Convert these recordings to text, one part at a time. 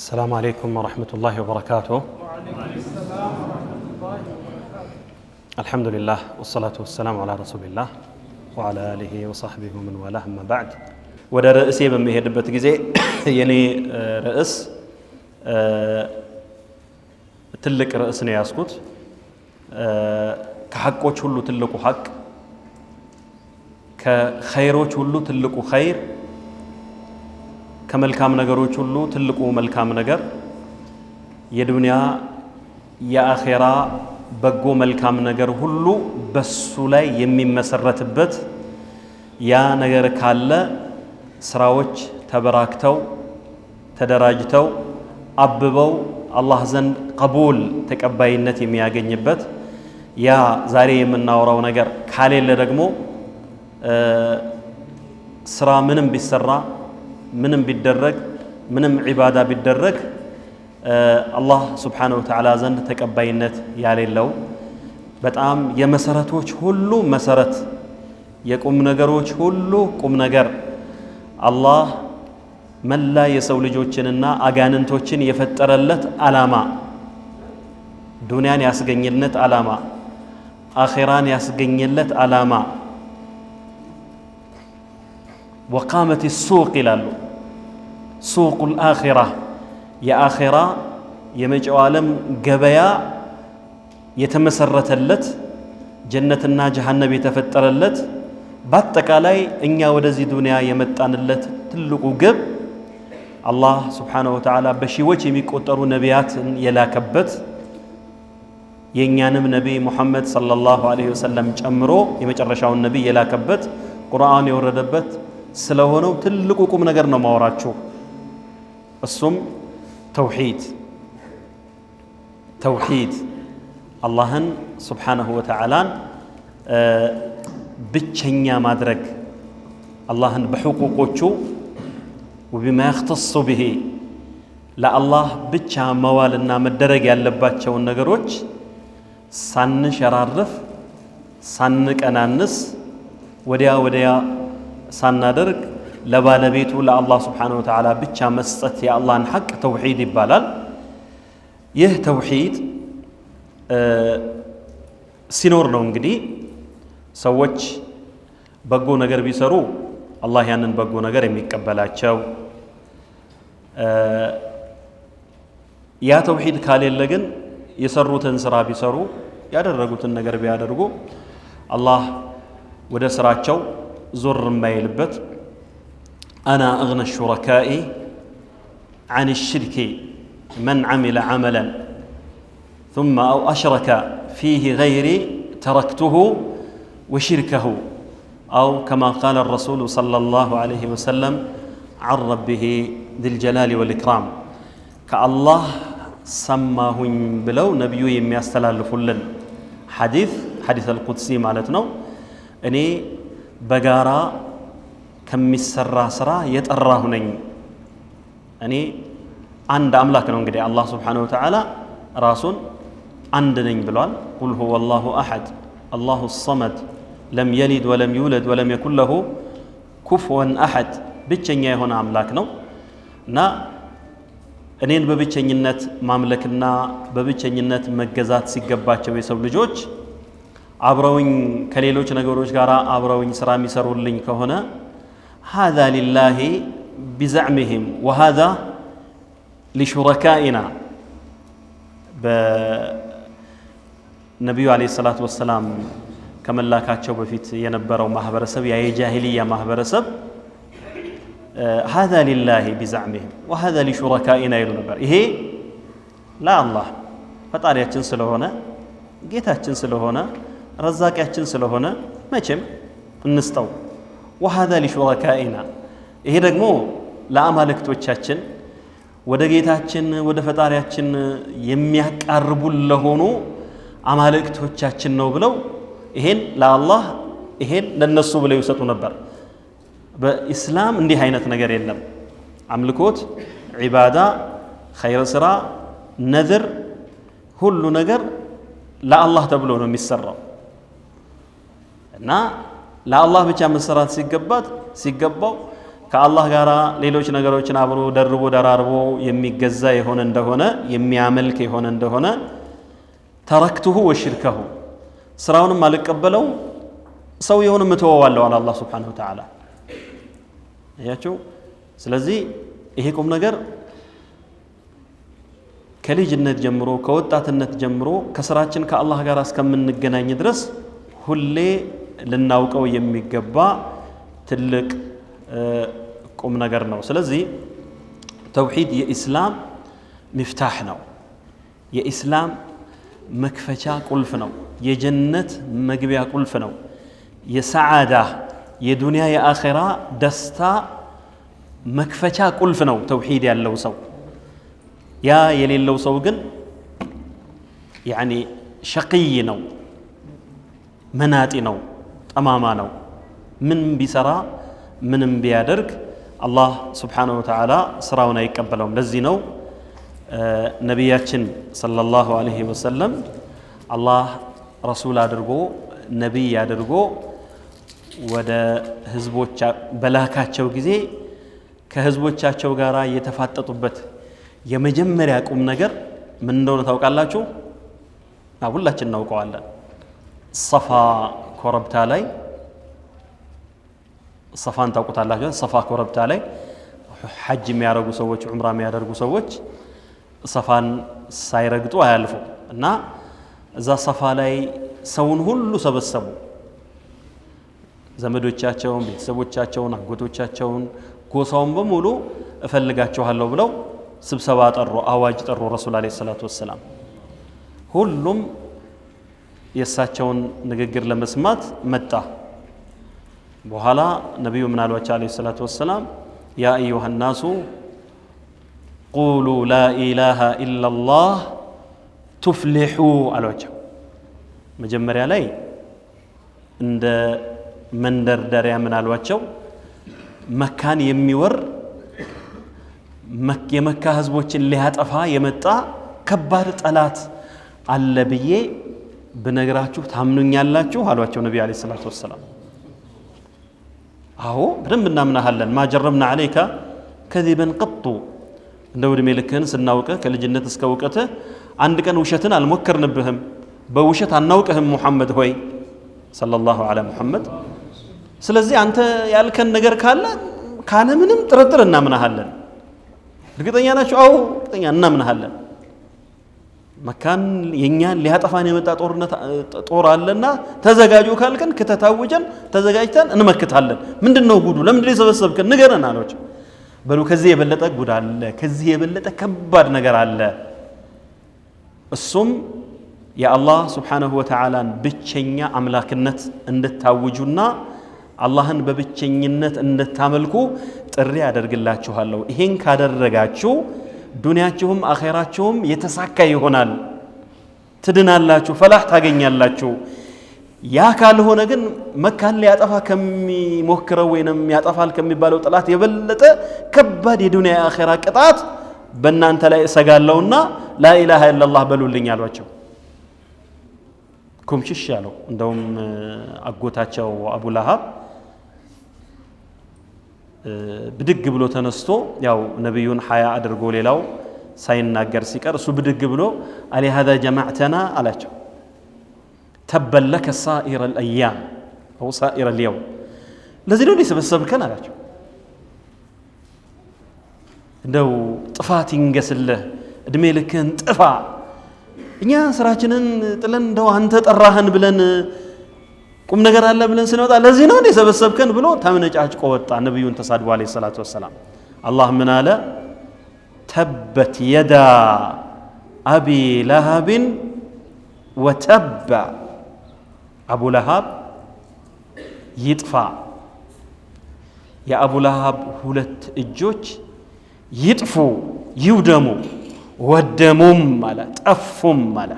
السلام عليكم ورحمة الله وبركاته. الحمد لله والصلاة والسلام على رسول الله وعلى آله وصحبه ومن والاه أما بعد. ወደ ርዕሴ በሚሄድበት ጊዜ የኔ ርዕስ ትልቅ ርዕስ ነው ያስኩት። ከሐቆች ሁሉ ትልቁ ሐቅ፣ ከኸይሮች ሁሉ ትልቁ ኸይር፣ ከመልካም ነገሮች ሁሉ ትልቁ መልካም ነገር፣ የዱንያ የአኺራ በጎ መልካም ነገር ሁሉ በሱ ላይ የሚመሰረትበት ያ ነገር ካለ ስራዎች ተበራክተው ተደራጅተው አብበው አላህ ዘንድ ቀቡል ተቀባይነት የሚያገኝበት ያ ዛሬ የምናወራው ነገር ካሌለ ደግሞ ስራ ምንም ቢሰራ ምንም ቢደረግ ምንም ዒባዳ ቢደረግ አላህ ሱብሓነሁ ወተዓላ ዘንድ ተቀባይነት ያሌለው በጣም የመሰረቶች ሁሉ መሰረት የቁም ነገሮች ሁሉ ቁም ነገር አላህ መላ የሰው ልጆችንና አጋንንቶችን የፈጠረለት ዓላማ፣ ዱንያን ያስገኘለት ዓላማ፣ አኺራን ያስገኘለት ዓላማ ወቃመት ሱቅ ይላሉ። ሱቁል አኺራ የአኺራ የመጪው ዓለም ገበያ የተመሰረተለት ጀነትና ጀሃነም የተፈጠረለት በአጠቃላይ እኛ ወደዚህ ዱንያ የመጣንለት ትልቁ ግብ አላህ ሱብሓነሁ ወተዓላ በሺዎች የሚቆጠሩ ነቢያትን የላከበት የእኛንም ነቢይ ሙሐመድ ሰለላሁ ዐለይሂ ወሰለም ጨምሮ የመጨረሻውን ነቢይ የላከበት ቁርአን የወረደበት ስለሆነው ትልቁ ቁም ነገር ነው ማወራችሁ። እሱም ተውሂድ አላህን ሱብሓነሁ ወተዓላን ብቸኛ ማድረግ፣ አላህን በሕቁቆቹ ወቢማ የኽተሱ ብሂ ለአላህ ብቻ መዋልና መደረግ ያለባቸውን ነገሮች ሳንሸራርፍ ሳንቀናንስ ወዲያ ሳናደርግ ለባለቤቱ ለአላህ ሱብሓነሁ ወተዓላ ብቻ መስጠት የአላህን ሐቅ ተውሂድ ይባላል። ይህ ተውሂድ ሲኖር ነው እንግዲህ ሰዎች በጎ ነገር ቢሰሩ አላህ ያንን በጎ ነገር የሚቀበላቸው። ያ ተውሂድ ካሌለ ግን የሰሩትን ስራ ቢሰሩ ያደረጉትን ነገር ቢያደርጉ አላህ ወደ ስራቸው ዞር የማይልበት አና አግነ ሹረካኢ አን ሽርኪ መን ዓሚለ ዓመለን ثم أو أشرك فيه غيري تركته وشركه أو كما قال الرسول صلى الله عليه وسلم عن ربه ذي الجلال والإكرام كالله سماهن بلو نبي يمياستلالف لن حديث القدسي مالتنا أني بقارا كم السرى سرى يتأراهنين أني عند أملاك نقول الله سبحانه وتعالى راسون عندنين بلوان قل هو الله أحد الله الصمد لم يلد ولم يولد ولم يكن له كفوا أحد بيتشنيا هنا أملاكنا نا እኔን በብቸኝነት ማምለክና በብቸኝነት መገዛት ሲገባቸው የሰው ልጆች አብረውኝ ከሌሎች ነገሮች ጋር አብረውኝ ስራ የሚሰሩልኝ ከሆነ هذا لله بزعمهم وهذا لشركائنا በነቢዩ ዓለይሂ ሰላቱ ወሰላም ከመላካቸው በፊት የነበረው ማህበረሰብ ያ የጃሂልያ ማህበረሰብ هذا لله بزعمهم وهذا لشركائنا ይሉ ነበር። ይሄ ለአላህ ፈጣሪያችን ስለሆነ ጌታችን ስለሆነ ረዛቂያችን ስለሆነ መቼም እንስጠው። وهذا لشركائنا ይሄ ደግሞ ለአማልክቶቻችን ወደ ጌታችን ወደ ፈጣሪያችን የሚያቃርቡ ለሆኑ አማልክቶቻችን ነው ብለው ይሄን ለአላህ ይሄን ለነሱ ብለው ይሰጡ ነበር። በኢስላም እንዲህ አይነት ነገር የለም። አምልኮት፣ ዒባዳ፣ ኸይር ስራ፣ ነዝር ሁሉ ነገር ለአላህ ተብሎ ነው የሚሰራው እና ለአላህ ብቻ መሰራት ሲገባው ከአላህ ጋር ሌሎች ነገሮችን አብሮ ደርቦ ደራርቦ የሚገዛ የሆነ እንደሆነ የሚያመልክ የሆነ እንደሆነ ተረክቱሁ ወሽርከሁ ስራውንም አልቀበለው ሰውየውንም እተወዋለሁ አለ አላህ ሱብሓነሁ ወተዓላ። አያችሁ። ስለዚህ ይሄ ቁም ነገር ከልጅነት ጀምሮ ከወጣትነት ጀምሮ ከስራችን ከአላህ ጋር እስከምንገናኝ ድረስ ሁሌ ልናውቀው የሚገባ ትልቅ ቁም ነገር ነው። ስለዚህ ተውሂድ የኢስላም ሚፍታህ ነው። የኢስላም መክፈቻ ቁልፍ ነው። የጀነት መግቢያ ቁልፍ ነው። የሰዓዳ የዱንያ የአኺራ ደስታ መክፈቻ ቁልፍ ነው ተውሂድ ያለው ሰው። ያ የሌለው ሰው ግን ያኒ ሸቂይ ነው፣ መናጢ ነው፣ ጠማማ ነው። ምን ቢሰራ ምንም ቢያደርግ አላህ ስብሓነሁ ወተዓላ ስራውን አይቀበለውም። ለዚህ ነው ነቢያችን ሰለላሁ ዐለይሂ ወሰለም አላህ ረሱል አድርጎ ነቢይ አድርጎ ወደ ህዝቦች በላካቸው ጊዜ ከህዝቦቻቸው ጋር የተፋጠጡበት የመጀመሪያ ቁም ነገር ምን እንደሆነ ታውቃላችሁ? ሁላችን እናውቀዋለን። ሰፋ ኮረብታ ላይ ሰፋን ታውቁታላችሁ። ሰፋ ኮረብታ ላይ ሐጅ የሚያደርጉ ሰዎች ዑምራ የሚያደርጉ ሰዎች ሰፋን ሳይረግጡ አያልፉ እና እዛ ሰፋ ላይ ሰውን ሁሉ ሰበሰቡ። ዘመዶቻቸውን፣ ቤተሰቦቻቸውን፣ አጎቶቻቸውን፣ ጎሳውን በሙሉ እፈልጋቸዋለሁ ብለው ስብሰባ ጠሩ፣ አዋጅ ጠሩ ረሱል አለይሂ ሰላቱ ወሰላም። ሁሉም የእሳቸውን ንግግር ለመስማት መጣ። በኋላ ነቢዩ ምን አሏቸው አለይሂ ሰላቱ ወሰላም? ያ አዩሃ ናሱ ቁሉ ላ ኢላሃ ኢላላህ ቱፍሊሑ አሏቸው። መጀመሪያ ላይ እንደ መንደርደሪያ ምን አሏቸው? መካን የሚወር የመካ ህዝቦችን ሊያጠፋ የመጣ ከባድ ጠላት አለ ብዬ ብነግራችሁ ታምኑኛላችሁ አሏቸው ነቢ አለይሂ ሰላቱ ወሰላም። አዎ በደንብ እናምናሃለን። ማ ጀረብና ዐለይከ ከዚበን ቀጡ እንደው ዕድሜ ልክህን ስናውቅህ ከልጅነት እስከ እውቀትህ አንድ ቀን ውሸትን አልሞከርንብህም፣ በውሸት አናውቅህም ሙሐመድ ሆይ ሰለላሁ ዐላ ሙሐመድ። ስለዚህ አንተ ያልከን ነገር ካለ ምንም ጥርጥር እናምናሃለን። እርግጠኛ ናችሁ? አዎ እርግጠኛ እናምናሃለን። መካን የኛን ሊያጠፋን የመጣ ጦር አለና ተዘጋጁ ካልከን ከተታወጀን ተዘጋጅተን እንመክታለን። ምንድነው ጉዱ? ለምንድነው የሰበሰብከን? ንገረን አሏቸው። በሉ ከዚህ የበለጠ ጉድ አለ፣ ከዚህ የበለጠ ከባድ ነገር አለ። እሱም የአላህ ስብሓነሁ ወተዓላን ብቸኛ አምላክነት እንድታውጁና አላህን በብቸኝነት እንድታመልኩ ጥሪ አደርግላችኋለሁ። ይሄን ካደረጋችሁ ዱንያችሁም አኼራችሁም የተሳካ ይሆናል፣ ትድናላችሁ፣ ፈላህ ታገኛላችሁ። ያ ካልሆነ ግን መካን ሊያጠፋ ከሚሞክረው ወይንም ያጠፋል ከሚባለው ጠላት የበለጠ ከባድ የዱንያ የአኼራ ቅጣት በእናንተ ላይ እሰጋለሁና ላኢላሃ ኢላላህ በሉልኝ አሏቸው። ኩምሽሽ ያለው እንደውም አጎታቸው አቡ ለሃብ ብድግ ብሎ ተነስቶ ያው ነብዩን ሐያ አድርጎ ሌላው ሳይናገር ሲቀር እሱ ብድግ ብሎ አሊ هذا جمعتنا አላቸው። ተበለከ ሳኢረ الأيام أو ሳኢረ اليوم ለዚህ ነው የሰበሰብከን አላቸው። እንደው ጥፋት ይንገስልህ፣ እድሜ ልክህን ጥፋ፣ እኛ ስራችንን ጥለን እንደው አንተ ጠራህን ብለን ቁም ነገር አለ ብለን ስንወጣ ለዚህ ነው የሰበሰብከን ብሎ ተመነጫጭቆ ወጣ። ነብዩን ተሳድቦ አለይሂ ሰላቱ ወሰላም። አላህ ምን አለ? ተበት የዳ አቢ ለሃብን ወተባ፣ አቡ ለሃብ ይጥፋ፣ የአቡ ለሃብ ሁለት እጆች ይጥፉ፣ ይውደሙ፣ ወደሙም አለ፣ ጠፉም አለ።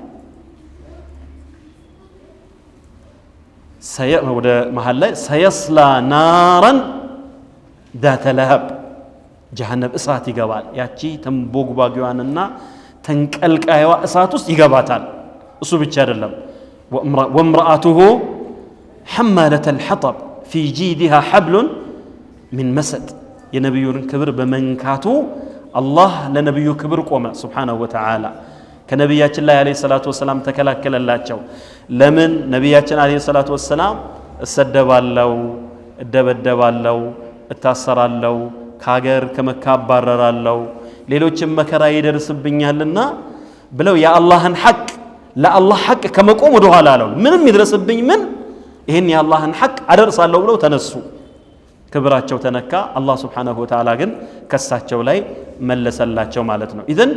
ወደ መሃል ላይ ሰየስላ ናረን ዛተ ለሀብ፣ ጀሃነም እሳት ይገባል። ያቺ ተንቦግባጊዋንና ተንቀልቃይዋ እሳት ውስጥ ይገባታል። እሱ ብቻ አይደለም፣ ወምርአቱሁ ሐማለተ ልሐጠብ ፊ ጂዲሃ ሐብሉን ሚን መሰድ፣ የነብዩን ክብር በመንካቱ አላህ ለነብዩ ክብር ቆመ ሱብሓነሁ ወተዓላ ከነብያችን ላይ አለይሂ ሰላቱ ወሰላም ተከላከለላቸው ለምን ነብያችን አለይሂ ሰላቱ ወሰላም እሰደባለው እደበደባለው እታሰራለው ከሀገር ከመካ አባረራለው ሌሎችም መከራ ይደርስብኛልና ብለው የአላህን ሐቅ ለአላህ ሐቅ ከመቆም ወደ ኋላ አለው ምንም ይድረስብኝ ምን ይሄን የአላህን ሐቅ አደርሳለሁ ብለው ተነሱ ክብራቸው ተነካ አላህ Subhanahu Wa Ta'ala ግን ከሳቸው ላይ መለሰላቸው ማለት ነው ኢዘን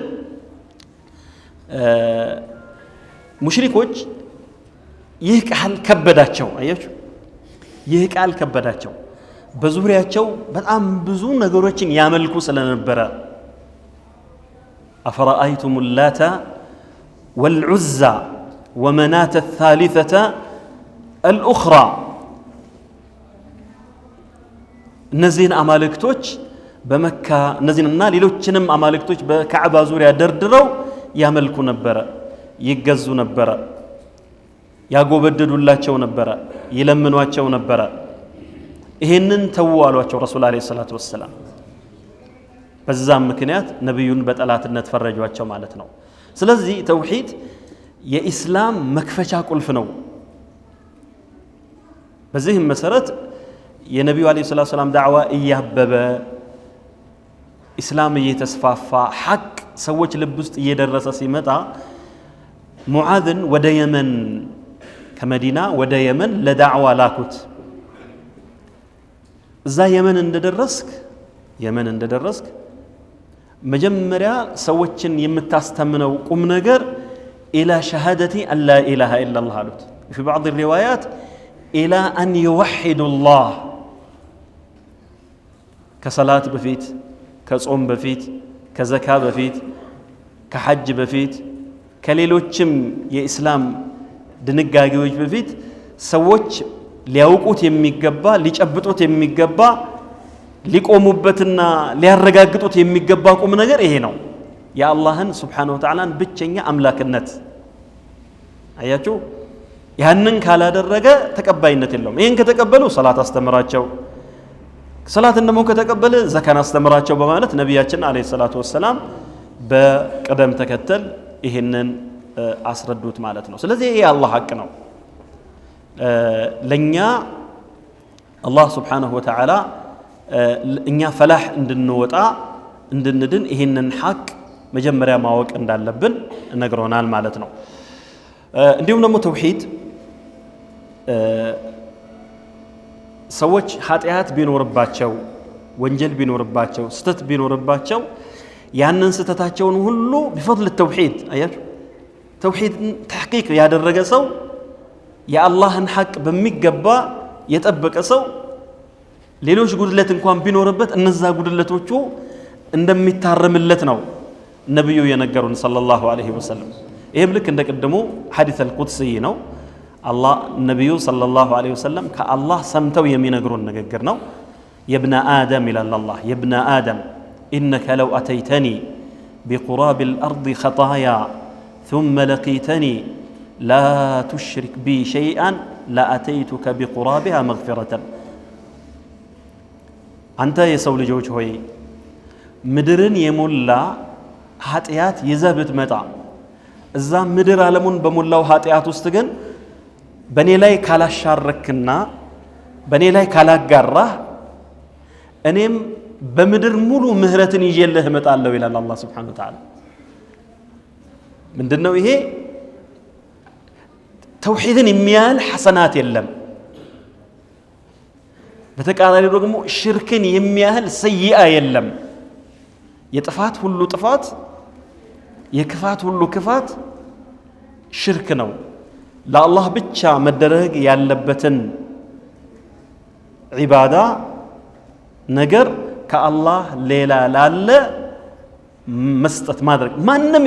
ሙሽሪኮች ይህ ቃል ከበዳቸው አያችሁ ይህ ቃል ከበዳቸው በዙሪያቸው በጣም ብዙ ነገሮችን ያመልኩ ስለነበረ أفرأيتم اللات والعزى ومناة الثالثة الأخرى እነዚህን አማልክቶች በመካ እነዚህንና ሌሎችንም አማልክቶች በካዕባ ዙሪያ ደርድረው ያመልኩ ነበር ይገዙ ነበር ያጎበደዱላቸው ነበር ይለምኗቸው ነበር ይሄንን ተዋሏቸው ረሱል አለይሂ ሰላቱ ወሰለም በዛም ምክንያት ነብዩን በጠላትነት ፈረጇቸው ማለት ነው ስለዚህ ተውሂድ የኢስላም መክፈቻ ቁልፍ ነው በዚህም መሰረት የነብዩ አለይሂ ሰላቱ ወሰለም ዳዕዋ እያበበ ኢስላም እየተስፋፋ ሐቅ ሰዎች ልብ ውስጥ እየደረሰ ሲመጣ ሙዓዝን ወደ የመን ከመዲና ወደ የመን ለዳዕዋ ላኩት እዛ የመን እንደደረስክ መጀመሪያ ሰዎችን የምታስተምነው ቁም ነገር ኢላ ሸሃደቲ አላ ኢላሃ ኢላላህ አሉት في بعض الروايات الى ان يوحدوا الله كصلاه بفيت كصوم بفيت كزكاه بفيت كحج بفيت كليሎችም የኢስላም ድንጋጌዎች በፊት ሰዎች ሊያውቁት የሚገባ ሊጨብጡት የሚገባ ሊቆሙበትና ሊያረጋግጡት የሚገባ ቁም ነገር ይሄ ነው የአላህን Subhanahu Wa Ta'ala ብቸኛ አምላክነት አያችሁ ያንን ካላደረገ ተቀባይነት የለውም ይሄን ከተቀበሉ ሰላት አስተምራቸው ሰላትን ደግሞ ከተቀበለ ዘካን አስተምራቸው በማለት ነብያችን አለይሂ ሰላቱ ወሰለም በቀደም ተከተል ይሄንን አስረዱት ማለት ነው ስለዚህ ይሄ አላህ ሐቅ ነው ለኛ አላህ Subhanahu Wa Ta'ala እኛ ፈላህ እንድንወጣ እንድንድን ይሄንን ሐቅ መጀመሪያ ማወቅ እንዳለብን ነግሮናል ማለት ነው እንዲሁም ደግሞ ተውሂድ ሰዎች ኃጢያት ቢኖርባቸው ወንጀል ቢኖርባቸው ስተት ቢኖርባቸው ያንን ስተታቸውን ሁሉ بفضل التوحيد አያችሁ ተውሂድ ተሕቂቅ ያደረገ ሰው የአላህን ሐቅ በሚገባ የጠበቀ ሰው ሌሎች ጉድለት እንኳን ቢኖርበት እነዛ ጉድለቶቹ እንደሚታረምለት ነው ነብዩ የነገሩን ሰለላሁ ዐለይሂ ወሰለም ይሄም ልክ እንደቀደሙ ሐዲስ አልቁድሲ ነው አላህ ነብዩ ሰለላሁ ዐለይሂ ወሰለም ከአላህ ሰምተው የሚነግሩን ንግግር ነው የብነ አደም ይላል አላህ የብነ አደም إنك لو أتيتني بقراب الأرض خطايا ثم لقيتني لا تشرك بي شيئا لأتيتك بقرابها مغفرة أنت يسول جوج هوي مدرن يمولا ኃጢአት ይዘብት መጣ እዛ ምድር ዓለሙን በመላው ኃጢአት ውስጥ ግን በኔ ላይ ካላሻረክና በኔ ላይ ካላጋራህ እኔም በምድር ሙሉ ምህረትን ይዤልህ እመጣለሁ ይላል አላህ Subhanahu Wa Ta'ala ምንድነው ይሄ ተውሂድን የሚያል ሐሰናት የለም በተቃራኒ ደግሞ ሽርክን የሚያህል ሰይአ የለም የጥፋት ሁሉ ጥፋት የክፋት ሁሉ ክፋት ሽርክ ነው ለአላህ ብቻ መደረግ ያለበትን ዒባዳ ነገር ከአላህ ሌላ ላለ መስጠት ማድረግ ማንንም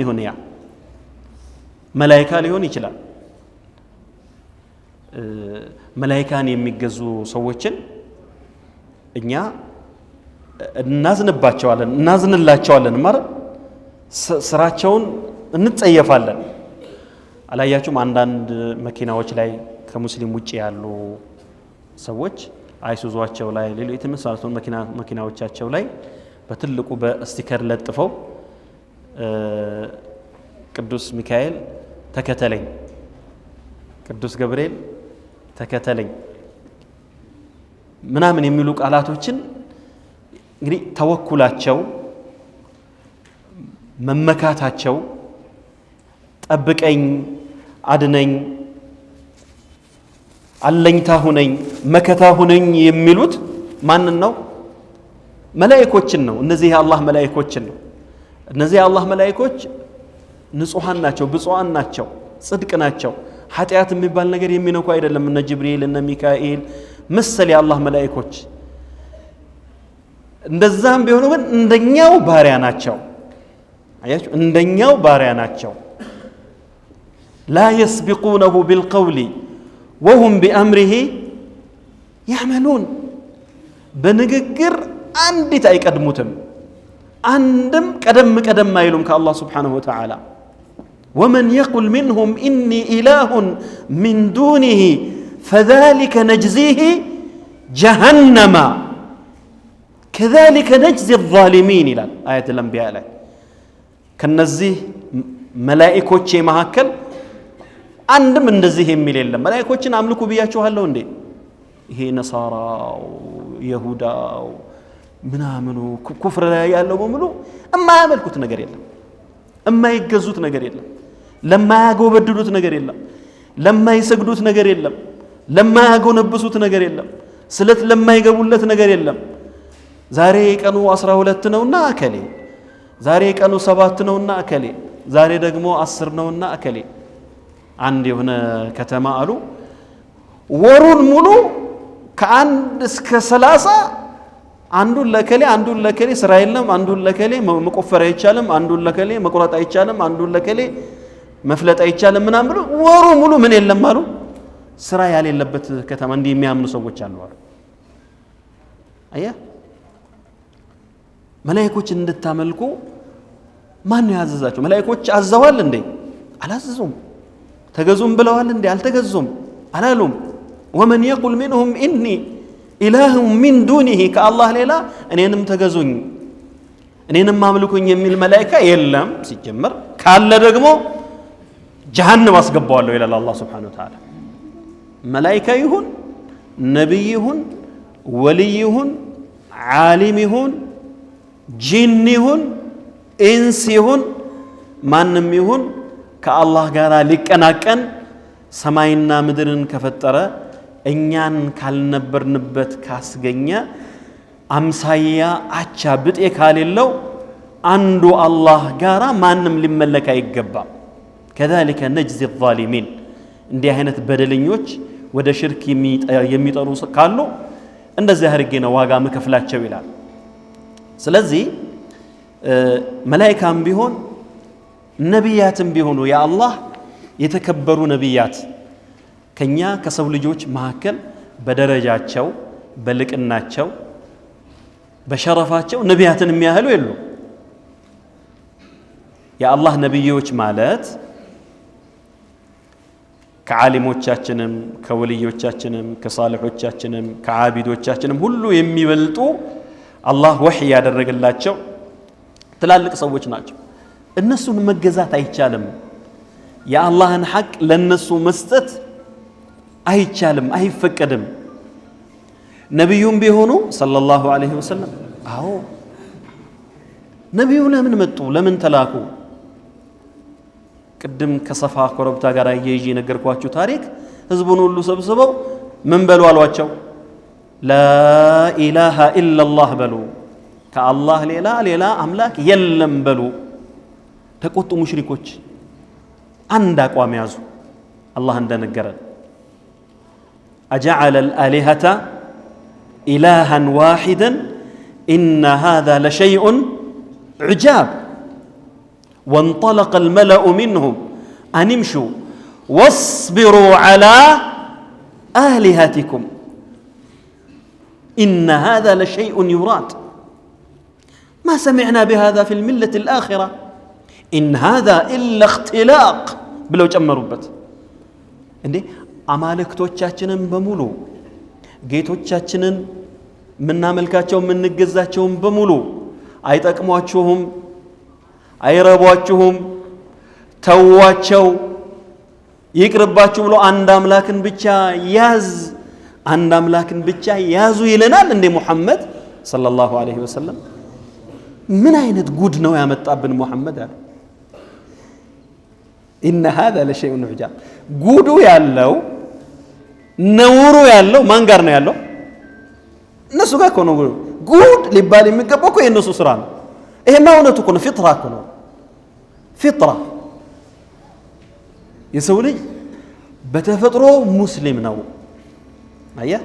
ይሁን ያ መላእክት ሊሆን ይችላል መላእክታን የሚገዙ ሰዎችን እኛ እናዝንላቸዋለን ማለት ስራቸውን እንጸየፋለን አላያችሁም አንዳንድ መኪናዎች ላይ ከሙስሊም ውጪ ያሉ ሰዎች አይሱዟቸው ላይ ሌሎች የተመሳሰሉ መኪናዎቻቸው ላይ በትልቁ በስቲከር ለጥፈው ቅዱስ ሚካኤል ተከተለኝ፣ ቅዱስ ገብርኤል ተከተለኝ ምናምን የሚሉ ቃላቶችን እንግዲህ ተወኩላቸው መመካታቸው ጠብቀኝ አድነኝ አለኝታ ሁነኝ መከታ ሁነኝ የሚሉት ማንን ነው? መላእክቶችን ነው። እነዚህ የአላህ መላእክቶችን ነው። እነዚህ የአላህ መላእክቶች ንጹሃን ናቸው፣ ብፁዓን ናቸው፣ ጽድቅ ናቸው። ኃጢአት የሚባል ነገር የሚነኩ አይደለም። እነ ጅብሪል እነ ሚካኤል መሰል የአላህ መላእክቶች እንደዛም ቢሆኑ ግን እንደኛው ባሪያ ናቸው። አያችሁ፣ እንደኛው ባሪያ ናቸው። ላ يسبقونه بالقول وهم بأمره يعملون በንግግር አንዲት አይቀድሙትም፣ አንድም ቀደም አይሉም ከአላህ Subhanahu Wa Ta'ala ومن يقل منهم إني إله من دونه فذلك نجزيه جهنم كذلك نجزي الظالمين إلى آية الأنبياء ላይ ከነዚህ መላእክቶች መካከል አንድም እንደዚህ የሚል የለም። መላእክቶችን አምልኩ ብያችኋለሁ እንዴ? ይሄ ነሳራው ይሁዳው ምናምኑ ኩፍር ላይ ያለው በሙሉ የማያመልኩት ነገር የለም፣ የማይገዙት ነገር የለም፣ ለማያጎበድዱት ነገር የለም፣ ለማይሰግዱት ነገር የለም፣ ለማያጎነብሱት ነገር የለም፣ ስለት ለማይገቡለት ነገር የለም። ዛሬ ቀኑ 12 ነውና አከሌ፣ ዛሬ ቀኑ 7 ነውና አከሌ፣ ዛሬ ደግሞ 10 ነውና አከሌ። አንድ የሆነ ከተማ አሉ ወሩን ሙሉ ከአንድ እስከ 30 አንዱን ለከሌ ስራ የለም፣ አንዱን ለከሌ መቆፈር አይቻልም፣ አንዱን ለከሌ መቁረጥ አይቻልም፣ አንዱን ለከሌ መፍለጥ አይቻልም ምናምን ብሎ ወሩ ሙሉ ምን የለም አሉ ስራ ያሌለበት ከተማ። እንዲህ የሚያምኑ ሰዎች አሉ። አያ መላእክቶችን እንድታመልኩ ማን ነው ያዘዛቸው? መላእክቶች አዘዋል እንዴ? አላዘዙም። ተገዙም ብለዋል እንዴ? አልተገዙም፣ አላሉም። ወመን የቁል ሚንሁም ኢኒ ኢላሁ ሚን ዱኒሂ ከአላህ ሌላ እኔንም ተገዙኝ እኔንም አምልኩኝ የሚል መላእክት የለም። ሲጀመር ካለ ደግሞ ጀሃነም አስገባዋለሁ ይላል አላህ Subhanahu Wa Ta'ala። መላእክት ይሁን ነብይ ይሁን ወልይ ይሁን ዓሊም ይሁን ጂን ይሁን ኢንስ ይሁን ማንም ይሁን ከአላህ ጋር ሊቀናቀን ሰማይና ምድርን ከፈጠረ እኛን ካልነበርንበት ካስገኘ አምሳያ አቻ ብጤ ካሌለው አንዱ አላህ ጋራ ማንም ሊመለክ አይገባም። كذلك نجزي الظالمين እንዲህ አይነት በደለኞች ወደ ሽርክ የሚጠሩ ካሉ እንደዚህ አድርጌ ነው ዋጋ መከፍላቸው ይላል። ስለዚህ መላእክታም ቢሆን ነቢያትም ቢሆኑ የአላህ የተከበሩ ነቢያት ከኛ ከሰው ልጆች መካከል በደረጃቸው በልቅናቸው በሸረፋቸው ነቢያትን የሚያህሉ የሉ። የአላህ ነቢዮች ማለት ከዓሊሞቻችንም ከወልዮቻችንም ከሳሊሖቻችንም ከዓቢዶቻችንም ሁሉ የሚበልጡ አላህ ወህይ ያደረገላቸው ትላልቅ ሰዎች ናቸው። እነሱን መገዛት አይቻልም። የአላህን ሐቅ ለነሱ መስጠት አይቻልም፣ አይፈቀድም። ነቢዩም ቢሆኑ ሰለላሁ ዐለይሂ ወሰለም አዎ ነቢዩ ለምን መጡ? ለምን ተላኩ? ቅድም ከሰፋ ኮረብታ ጋር እየይዤ ነገርኳችሁ ታሪክ ህዝቡን ሁሉ ሰብስበው ምን በሉ አሏቸው? ላኢላሃ ኢላላህ በሉ፣ ከአላህ ሌላ አምላክ የለም በሉ። ተቆጡ ሙሽሪኮች፣ አንድ አቋም ያዙ። አላህ እንደነገረን አጀዐለ አልአሊሀተ ኢላሃን ዋሂደን ኢነ ሃዛ ለሸይኡን ዑጃብ وانطلق الملأ منهم أن امشوا واصبروا على آلهتكم إن هذا لشيء يراد ما سمعنا بهذا في الملة الآخرة إن هذا إلا اختلاق بلو جمروا بت عندي أمالك توجهنا بمولو ጌቶቻችንን ምናመልካቸው ምንገዛቸውን በሙሉ አይጠቅሟችሁም አይረቧችሁም ተዋቸው ይቅርባችሁ ብሎ አንድ አምላክን ብቻ ያዝ አንድ አምላክን ብቻ ያዙ ይለናል እንደ ሙሐመድ ሰለላሁ ዐለይሂ ወሰለም ምን አይነት ጉድ ነው ያመጣብን ሙሐመድ አለ إن هذا لشيء عجاب ጉዱ ያለው ነውሩ ያለው ማን ጋር ነው ያለው እነሱ ጋር ነው ጉድ ሊባል የሚገባው እኮ የነሱ ስራ ነው ይሄማ እውነቱ እኮ ነው ፊጥራ እኮ ነው ፊጥራ የሰው ልጅ በተፈጥሮ ሙስሊም ነው አያ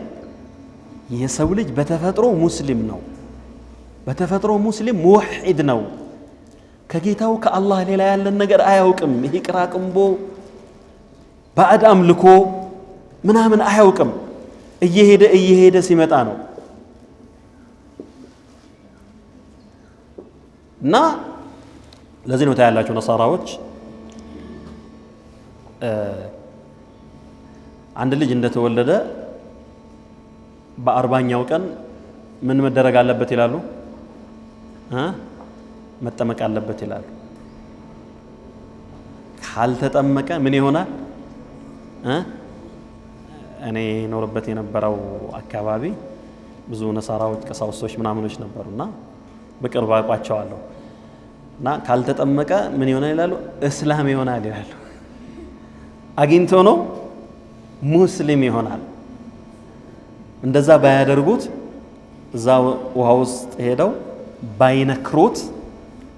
የሰው ልጅ በተፈጥሮ ሙስሊም ነው በተፈጥሮ ሙስሊም ሙሂድ ነው ከጌታው ከአላህ ሌላ ያለን ነገር አያውቅም ይሄ ቅራቅምቦ ባዕድ አምልኮ ምናምን አያውቅም እየሄደ ሲመጣ ነው እና ለዚህ ነው ታያላችሁ ነሳራዎች አንድ ልጅ እንደተወለደ በ40ኛው ቀን ምን መደረግ አለበት ይላሉ መጠመቅ አለበት ይላሉ ካልተጠመቀ ምን ይሆናል እኔ ኖርበት የነበረው አካባቢ ብዙ ነሳራዎች ቀሳውስቶች ምናምኖች ነበሩና በቅርብ አቋቸዋለሁ እና ካልተጠመቀ ምን ይሆናል ይላሉ እስላም ይሆናል ይላሉ አግኝቶ ነው ሙስሊም ይሆናል እንደዛ ባያደርጉት እዛ ውሃ ውስጥ ሄደው ባይነክሩት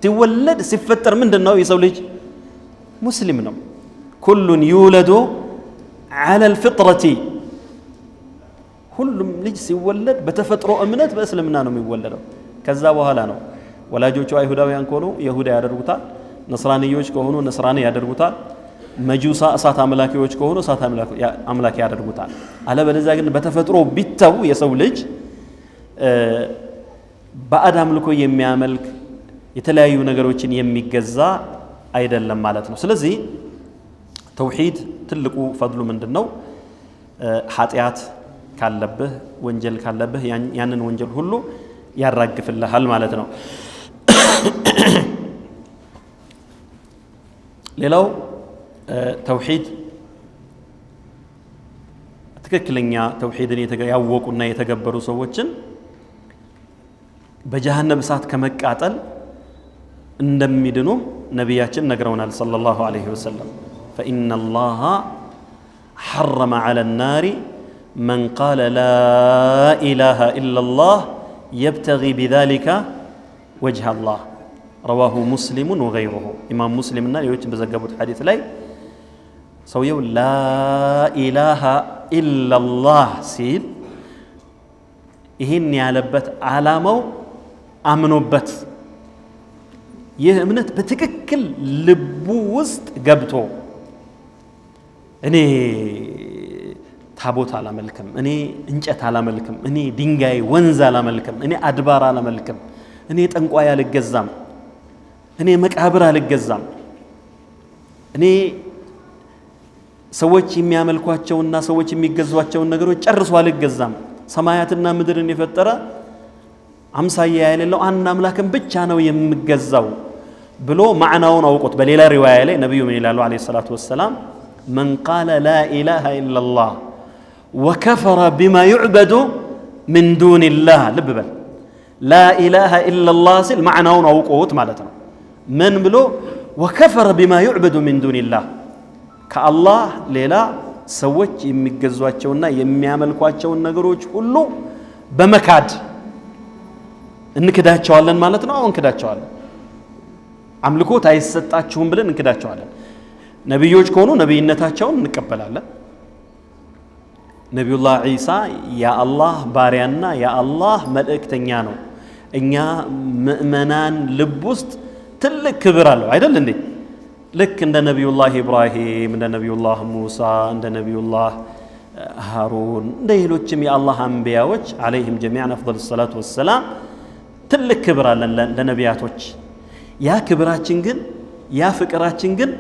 ሲወለድ ሲፈጠር ምንድነው የሰው ልጅ ሙስሊም ነው ኩሉን ይውለዱ على الفطرة ሁሉም ልጅ ሲወለድ በተፈጥሮ እምነት በእስልምና ነው የሚወለደው ከዛ በኋላ ነው ወላጆቹ አይሁዳውያን ከሆኑ ይሁዳ ያደርጉታል ነስራንዮች ከሆኑ ነስራኒ ያደርጉታል መጁሳ እሳት አምላኪዎች ከሆኑ እሳት አምላኪ ያደርጉታል አለበለዚያ ግን በተፈጥሮ ቢተው የሰው ልጅ ባዕድ አምልኮ የሚያመልክ የተለያዩ ነገሮችን የሚገዛ አይደለም ማለት ነው ስለዚህ ተውሂድ ትልቁ ፈድሉ ምንድነው ኃጢያት ካለብህ ወንጀል ካለብህ ያንን ወንጀል ሁሉ ያራግፍልሃል ማለት ነው ሌላው ተውሂድ ትክክለኛ ተውሂድን ያወቁና የተገበሩ ሰዎችን በጀሃነም እሳት ከመቃጠል እንደሚድኑ ነብያችን ነግረውናል ሰለላሁ ዐለይሂ ወሰለም فإن الله حرم على النار من قال لا إله إلا الله يبتغي بذلك وجه الله رواه مسلم وغيره إمام مسلم يوجد بزقبت حديث لي سويو لا إله إلا الله سيل ይህን ያለበት ዓላማው አምኖበት ይህ እምነት በትክክል ልቡ ውስጥ ገብቶ እኔ ታቦት አላመልክም እኔ እንጨት አላመልክም እኔ ድንጋይ ወንዝ አላመልክም እኔ አድባር አላመልክም እኔ ጠንቋይ አልገዛም እኔ መቃብር አልገዛም እኔ ሰዎች የሚያመልኳቸውና ሰዎች የሚገዟቸውን ነገሮች ጨርሶ አልገዛም ሰማያትና ምድርን የፈጠረ አምሳያ የሌለው አንድ አምላክን ብቻ ነው የምገዛው ብሎ ማዕናውን አውቆት በሌላ ሪዋያ ላይ ነብዩ ምን ይላሉ አለይሂ ሰላቱ ወሰለም من قال لا إله إلا الله وكفر بما يعبد من دون الله لببل لا إله إلا الله سل معناه أوقوت مالتنا من بلو وكفر بما يعبد من دون الله كالله ليلا سوت يمجزواتشونا يميعملكواتشون نجروج كله بمكاد إنك ده شوالن مالتنا أو إنك ده شوالن عملكوت هاي ستاتشون بلن إنك ده شوالن ነብዮች ከሆኑ ነብይነታቸውን እንቀበላለን ነብዩላህ ዒሳ ያ አላህ ባሪያና ያ አላህ መልእክተኛ ነው እኛ ምእመናን ልብ ውስጥ ትልቅ ክብር አለው አይደል እንዴ ልክ እንደ ነብዩላህ ኢብራሂም እንደ ነብዩላህ ሙሳ እንደ ነብዩላህ ሃሩን እንደ ሌሎችም የአላህ አንቢያዎች አለይሂም ጀሚዓን አፍضل الصلاه والسلام ትልቅ ክብር አለን ለነብያቶች ያ ክብራችን ግን ያ ፍቅራችን ግን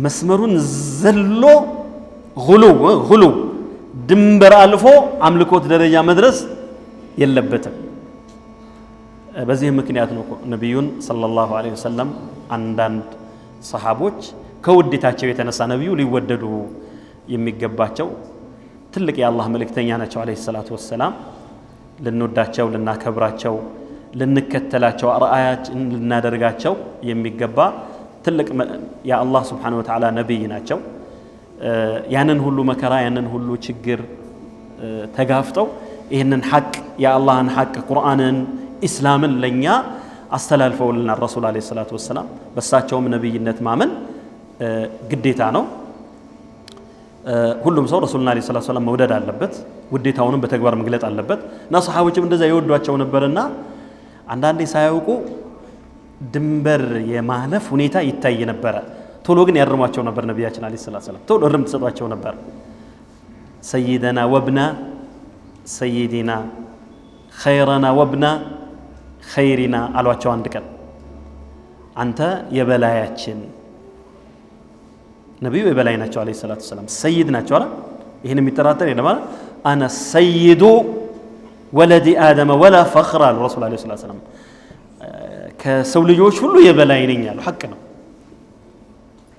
መስመሩን ዘሎ غلو ድንበር አልፎ አምልኮት ደረጃ መድረስ የለበትም። በዚህ ምክንያት ነው ነብዩን ሰለላሁ ዐለይሂ ወሰለም አንዳንድ ሰሃቦች ከውዴታቸው የተነሳ ነብዩ ሊወደዱ የሚገባቸው ትልቅ የአላህ መልእክተኛ ናቸው ዐለይሂ ሰላቱ ወሰላም ልንወዳቸው ልናከብራቸው ልንከተላቸው አርአያችን ልናደርጋቸው የሚገባ ትልቅ የአላህ Subhanahu Wa Ta'ala ነብይ ናቸው። ያንን ሁሉ መከራ ያንን ሁሉ ችግር ተጋፍጠው ይህንን ሐቅ የአላህን ሐቅ ቁርአንን ኢስላምን ለኛ አስተላልፈውልናል ረሱል ዐለይሂ ሰላቱ ወሰላም። በሳቸውም ነብይነት ማመን ግዴታ ነው። ሁሉም ሰው ረሱልና ዐለይሂ ሰላቱ ወሰላም መውደድ አለበት፣ ውዴታውንም በተግባር መግለጥ አለበት። እና ሰሃቦችም እንደዛ ይወዷቸው ነበርና አንዳንዴ ሳያውቁ ድንበር የማለፍ ሁኔታ ይታይ ነበር። ቶሎ ግን ያርሟቸው ነበር ነብያችን ዐለይሂ ሰላቱ ወሰላም። ቶሎ እርምት ተሰጧቸው ነበር። ሰይደና ወብና ሰይዲና ኸይረና ወብና ኸይሪና አሏቸው። አንድ ቀን አንተ የበላያችን ነብዩ የበላይ ናቸው ዐለይሂ ሰላቱ ወሰላም ሰይድ ናቸው አይደል? ይሄን የሚጠራጠር የለም አይደል? አና ሰይዱ ወለዲ አደም ወላ ፈኽር አሉ ረሱል ዐለይሂ ሰላቱ ወሰላም። ከሰው ልጆች ሁሉ የበላይ ነኝ አሉ። ሐቅ ነው።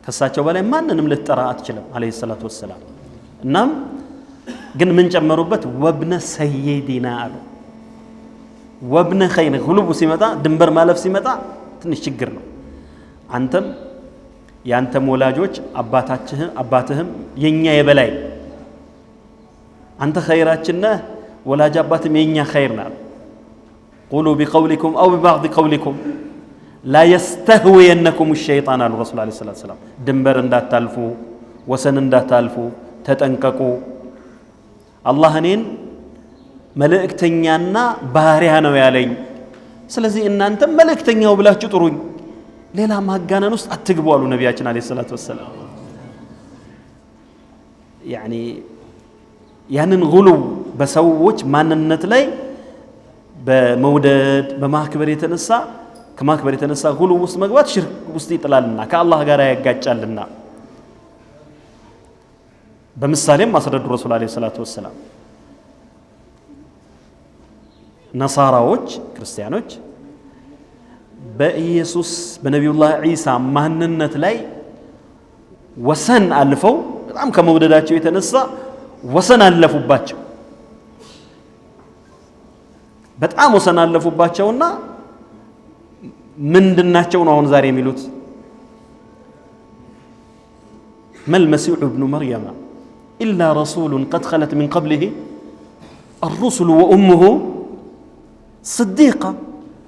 ከሳቸው በላይ ማንንም ልትጠራ አትችልም ዐለይሂ ሰላቱ ወሰላም። እናም ግን ምን ጨመሩበት? ወብነ ሰይዲና አሉ። ወብነ ኸይር ሁሉቡ ሲመጣ ድንበር ማለፍ ሲመጣ ትንሽ ችግር ነው። አንተም ያንተም ወላጆች አባትህም የኛ የበላይ አንተ ኸይራችን ነህ፣ ወላጅ አባትም የኛ ኸይር ነው። ቁሉ ቢቀውሊኩም አው ቢባዕድ ቀውሊኩም ላ የስተህወየነኩም الشيطان አሉ ረሱል ዐለይሂ ሰላቱ ወሰላም። ድንበር እንዳታልፉ ወሰን እንዳታልፉ ተጠንቀቁ። አላህ እኔን መልእክተኛና ባሪያ ነው ያለኝ። ስለዚህ እናንተም መልእክተኛው ብላችሁ ጥሩኝ፣ ሌላ ማጋነን ውስጥ አትግቡ አሉ ነቢያችን ዐለይሂ ሰላቱ ወሰላም። ያኒ ያንን ጉሉው በሰዎች ማንነት ላይ በመውደድ በማክበር የተነሳ ከማክበር የተነሳ ጉሉው ውስጥ መግባት ሽርክ ውስጥ ይጥላልና ከአላህ ጋር ያጋጫልና በምሳሌም አስረዱ ረሱል ዐለይሂ ሰላቱ ወሰላም። ነሳራዎች ክርስቲያኖች በኢየሱስ በነቢዩላህ ዒሳ ማንነት ላይ ወሰን አልፈው በጣም ከመውደዳቸው የተነሳ ወሰን አለፉባቸው። በጣም ወሰን አለፉባቸውና ምንድናቸው ነው አሁን ዛሬ የሚሉት? መል መሲሑ ኢብኑ መርየም ኢላ ረሱሉን ቀድ ኸለት ሚን ቀብሊሂ አርሩሱሉ ወኡሙሁ ስዲቃ።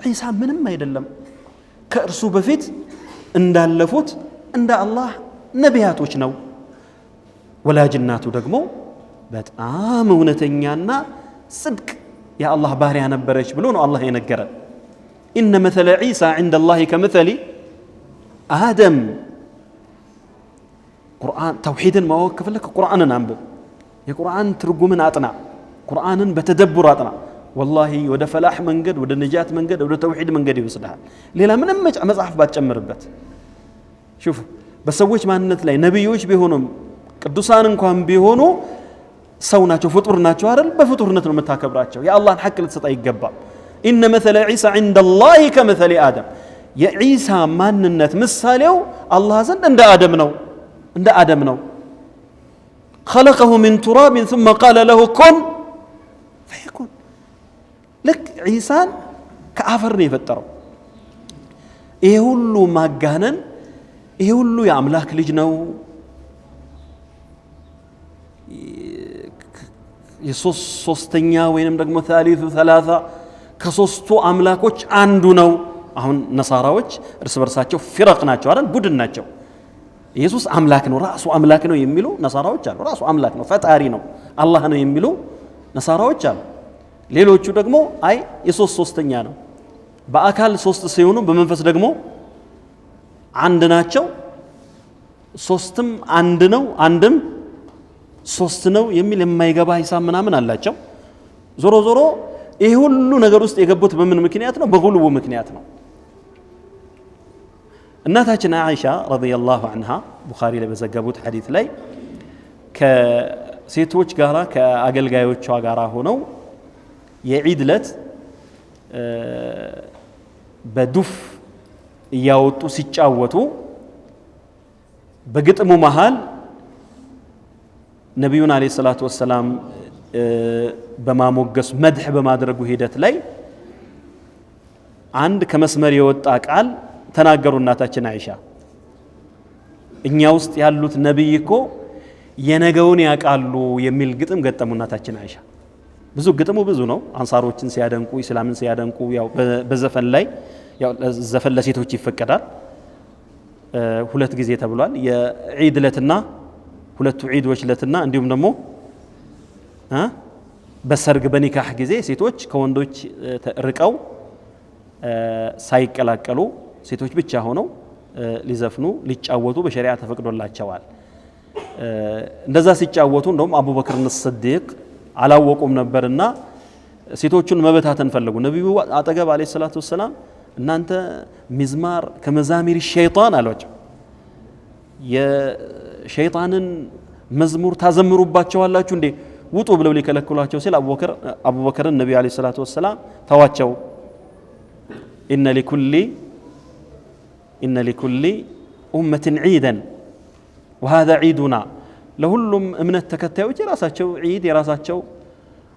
ዒሳ ምንም አይደለም ከእርሱ በፊት እንዳለፉት እንደ አላህ ነቢያቶች ነው። ወላጅናቱ ደግሞ በጣም እውነተኛና ጽድቅ የአላህ ባሪያ ነበረች ብሎ ነው አላህ የነገረን። ኢነ መተለ ዒሳ ዐንደ አላህ ከመተሊ አደም። ቁርአን ተውሂድን ማወቅ ከፈለክ ቁርአንን አንብብ፣ የቁርአን ትርጉምን አጥና፣ ቁርአንን በተደቡር አጥና። ወላሂ ወደ ፈላህ መንገድ ወደ ነጃት መንገድ ወደ ተውሂድ መንገድ ይወስድሃል። ሌላ ምንም መጽሐፍ ባትጨምርበት። ሹፍ በሰዎች ማንነት ላይ ነብዮች ቢሆኑም ቅዱሳን እንኳን ቢሆኑ ሰው ናቸው፣ ፍጡር ናቸው አይደል? በፍጡርነት ነው የምታከብራቸው። የአላህን ሐቅ ልትሰጥ አይገባም። ኢነ መተለ ዒሳ ዐንደ አላህ ከመተሊ አደም። የዒሳ ማንነት ምሳሌው አላህ ዘንድ እንደ አደም ነው። ኸለቀሁ ሚን ቱራቢን ثم قال له كن فيكون። ልክ ዒሳን ከአፈር ነው የፈጠረው። ይሄ ሁሉ ማጋነን፣ ይሄ ሁሉ የአምላክ ልጅ ነው፣ የሶስተኛ ወይንም ደግሞ ታሊቱ ሰላሳ ከሶስቱ አምላኮች አንዱ ነው። አሁን ነሳራዎች እርስ በርሳቸው ፊረቅ ናቸው አይደል? ቡድን ናቸው። ኢየሱስ አምላክ ነው ራሱ አምላክ ነው የሚሉ ነሳራዎች አሉ። ራሱ አምላክ ነው ፈጣሪ ነው አላህ ነው የሚሉ ነሳራዎች አሉ። ሌሎቹ ደግሞ አይ ሶስተኛ ነው፣ በአካል ሶስት ሲሆኑ በመንፈስ ደግሞ አንድ ናቸው፣ ሶስትም አንድ ነው አንድም ሶስት ነው የሚል የማይገባ ሂሳብ ምናምን አላቸው። ዞሮ ዞሮ ይሄ ሁሉ ነገር ውስጥ የገቡት በምን ምክንያት ነው? በጉልው ምክንያት ነው። እናታችን አይሻ ረዲየላሁ ዐንሃ ቡኻሪ ላይ በዘገቡት ሐዲስ ላይ ሴቶች ጋራ ከአገልጋዮቿ ጋራ ሆነው የዒድ ዕለት በዱፍ እያወጡ ሲጫወቱ በግጥሙ መሃል ነቢዩን አለይሂ ሰላቱ ወሰላም በማሞገስ መድህ በማድረጉ ሂደት ላይ አንድ ከመስመር የወጣ ቃል ተናገሩ እናታችን አይሻ። እኛ ውስጥ ያሉት ነብይ እኮ የነገውን ያውቃሉ የሚል ግጥም ገጠሙ እናታችን አይሻ። ብዙ ግጥሙ ብዙ ነው። አንሳሮችን ሲያደንቁ ኢስላምን ሲያደንቁ ያው በዘፈን ላይ ያው ዘፈን ለሴቶች ይፈቀዳል። ሁለት ጊዜ ተብሏል። የዒድ ዕለትና ሁለቱ ዒዶች ዕለትና እንዲሁም ደግሞ በሰርግ በኒካህ ጊዜ ሴቶች ከወንዶች ርቀው ሳይቀላቀሉ ሴቶች ብቻ ሆነው ሊዘፍኑ ሊጫወቱ በሸሪዓ ተፈቅዶላቸዋል። እንደዛ ሲጫወቱ እንደውም አቡበክር الصديق አላወቁም ነበርና ሴቶቹን መበታተን ፈለጉ። ነብዩ አጠገብ አለይሂ ሰላቱ ወሰላም እናንተ ሚዝማር ከመዛሚር ሸይጣን አሏቸው። የሸይጣንን መዝሙር ታዘምሩባቸዋላችሁ እንዴ? ውጡ ብለው ሊከለክሏቸው ሲል አቡበክርን ነብዩ አለይሂ ሰላቱ ወሰላም ተዋቸው። ኢነ ሊኩሊ ኡመትን ዒደን ወሃዛ ዒዱና። ለሁሉም እምነት ተከታዮች የራሳቸው ዒድ የራሳቸው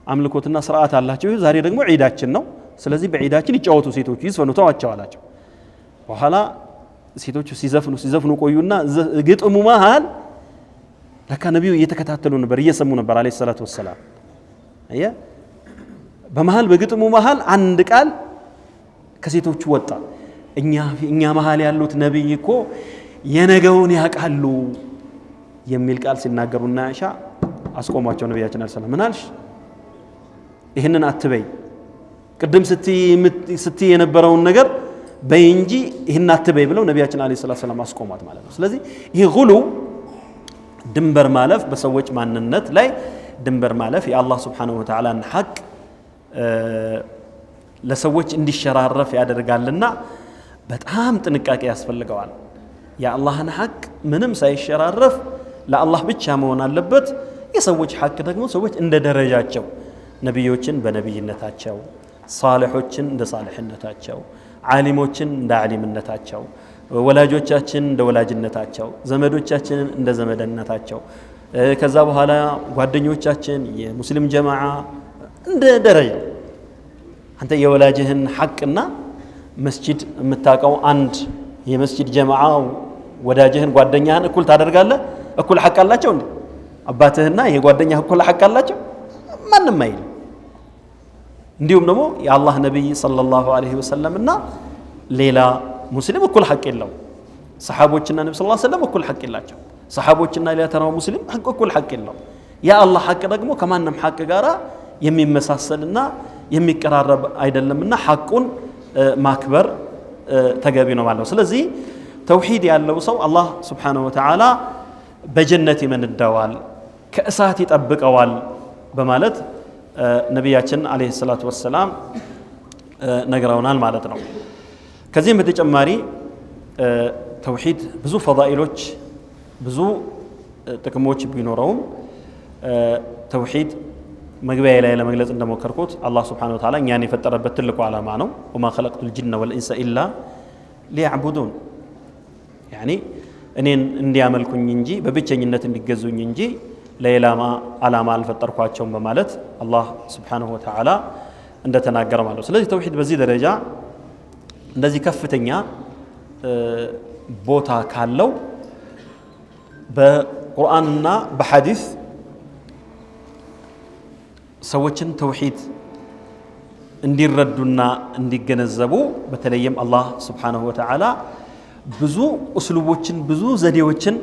አምልኮትና ስርዓት አላቸው። ዛሬ ደግሞ ዒዳችን ነው። ስለዚህ በዒዳችን ይጫወቱ ሴቶቹ ይዝፈኑ ተዋቸው አላቸው። በኋላ ሴቶቹ ሲዘፍኑ ቆዩና ግጥሙ መሃል ለካ ነብዩ እየተከታተሉ ነበር እየሰሙ ነበር አለይሂ ሰላቱ ወሰላም። በመሃል በግጥሙ መሃል አንድ ቃል ከሴቶቹ ወጣ። እኛ መሃል ያሉት ነብይ እኮ የነገውን ያውቃሉ የሚል ቃል ሲናገሩና አይሻ አስቆሟቸው። ነብያችን አለይሂ ሰላም ምን አልሽ? ይህንን አትበይ፣ ቅድም ስትይ የነበረውን ነገር በይ እንጂ ይህን አትበይ ብለው ነብያችን አለይሂ ሰላም አስቆሟት ማለት ነው። ስለዚህ ይህ ጉሉ ድንበር ማለፍ በሰዎች ማንነት ላይ ድንበር ማለፍ የአላህ Subhanahu Wa Ta'ala ሐቅ ለሰዎች እንዲሸራረፍ ያደርጋልና በጣም ጥንቃቄ ያስፈልገዋል። የአላህን ሐቅ ምንም ሳይሸራረፍ ለአላህ ብቻ መሆን አለበት። የሰዎች ሐቅ ደግሞ ሰዎች እንደ ደረጃቸው ነብዮችን በነብይነታቸው፣ ሷሊሖችን እንደ ሷሊህነታቸው፣ ዓሊሞችን እንደ ዓሊምነታቸው፣ ወላጆቻችን እንደ ወላጅነታቸው፣ ዘመዶቻችንን እንደ ዘመድነታቸው፣ ከዛ በኋላ ጓደኞቻችን የሙስሊም ጀማዓ እንደ ደረጃው። አንተ የወላጅህን ሐቅና መስጂድ የምታውቀው አንድ የመስጂድ ጀማዓ ወዳጅህን ጓደኛህን እኩል ታደርጋለህ? እኩል ሐቅ አላቸው እንዴ? አባትህና ይሄ ጓደኛህ እኩል ሐቅ አላቸው? ማንም አይልም። እንዲሁም ደግሞ የአላህ ነብይ ሰለላሁ ዐለይሂ ወሰለምና ሌላ ሙስሊም እኩል ሐቅ የለው። ሰሃቦችና ነብዩ ሰለላሁ ዐለይሂ ወሰለም እኩል ሐቅ የላቸው። ሰሃቦችና ሌላ ተራው ሙስሊም እኩል ሐቅ የለው። የአላህ ሐቅ ደግሞ ከማንም ሐቅ ጋራ የሚመሳሰልና የሚቀራረብ አይደለምና ሐቁን ማክበር ተገቢ ነው ማለት ነው። ስለዚህ ተውሂድ ያለው ሰው አላህ Subhanahu Wa Ta'ala በጀነት ይመንዳዋል፣ ከእሳት ይጠብቀዋል በማለት ነብያችን አለይሂ ሰላቱ ወሰላም ነግረውናል ማለት ነው። ከዚህም በተጨማሪ ተውሂድ ብዙ ፈዳኢሎች ብዙ ጥቅሞች ቢኖረውም ተውሂድ መግቢያ ላይ ለመግለጽ እንደሞከርኩት አላህ Subhanahu Wa Ta'ala እኛን የፈጠረበት ትልቁ ዓላማ ነው። ወማ ኸለቅቱል ጂነ ወልኢንሰ ኢላ ሊያዕቡዱን ያኒ እኔን እንዲያመልኩኝ እንጂ በብቸኝነት እንዲገዙኝ እንጂ ለሌላ ዓላማ አልፈጠርኳቸውም በማለት አላህ Subhanahu Wa Ta'ala እንደተናገረ ማለት ነው። ስለዚህ ተውሂድ በዚህ ደረጃ እንደዚህ ከፍተኛ ቦታ ካለው በቁርአንና በሐዲስ ሰዎችን ተውሂድ እንዲረዱና እንዲገነዘቡ በተለይም አላህ Subhanahu Wa Ta'ala ብዙ እስሉቦችን ብዙ ዘዴዎችን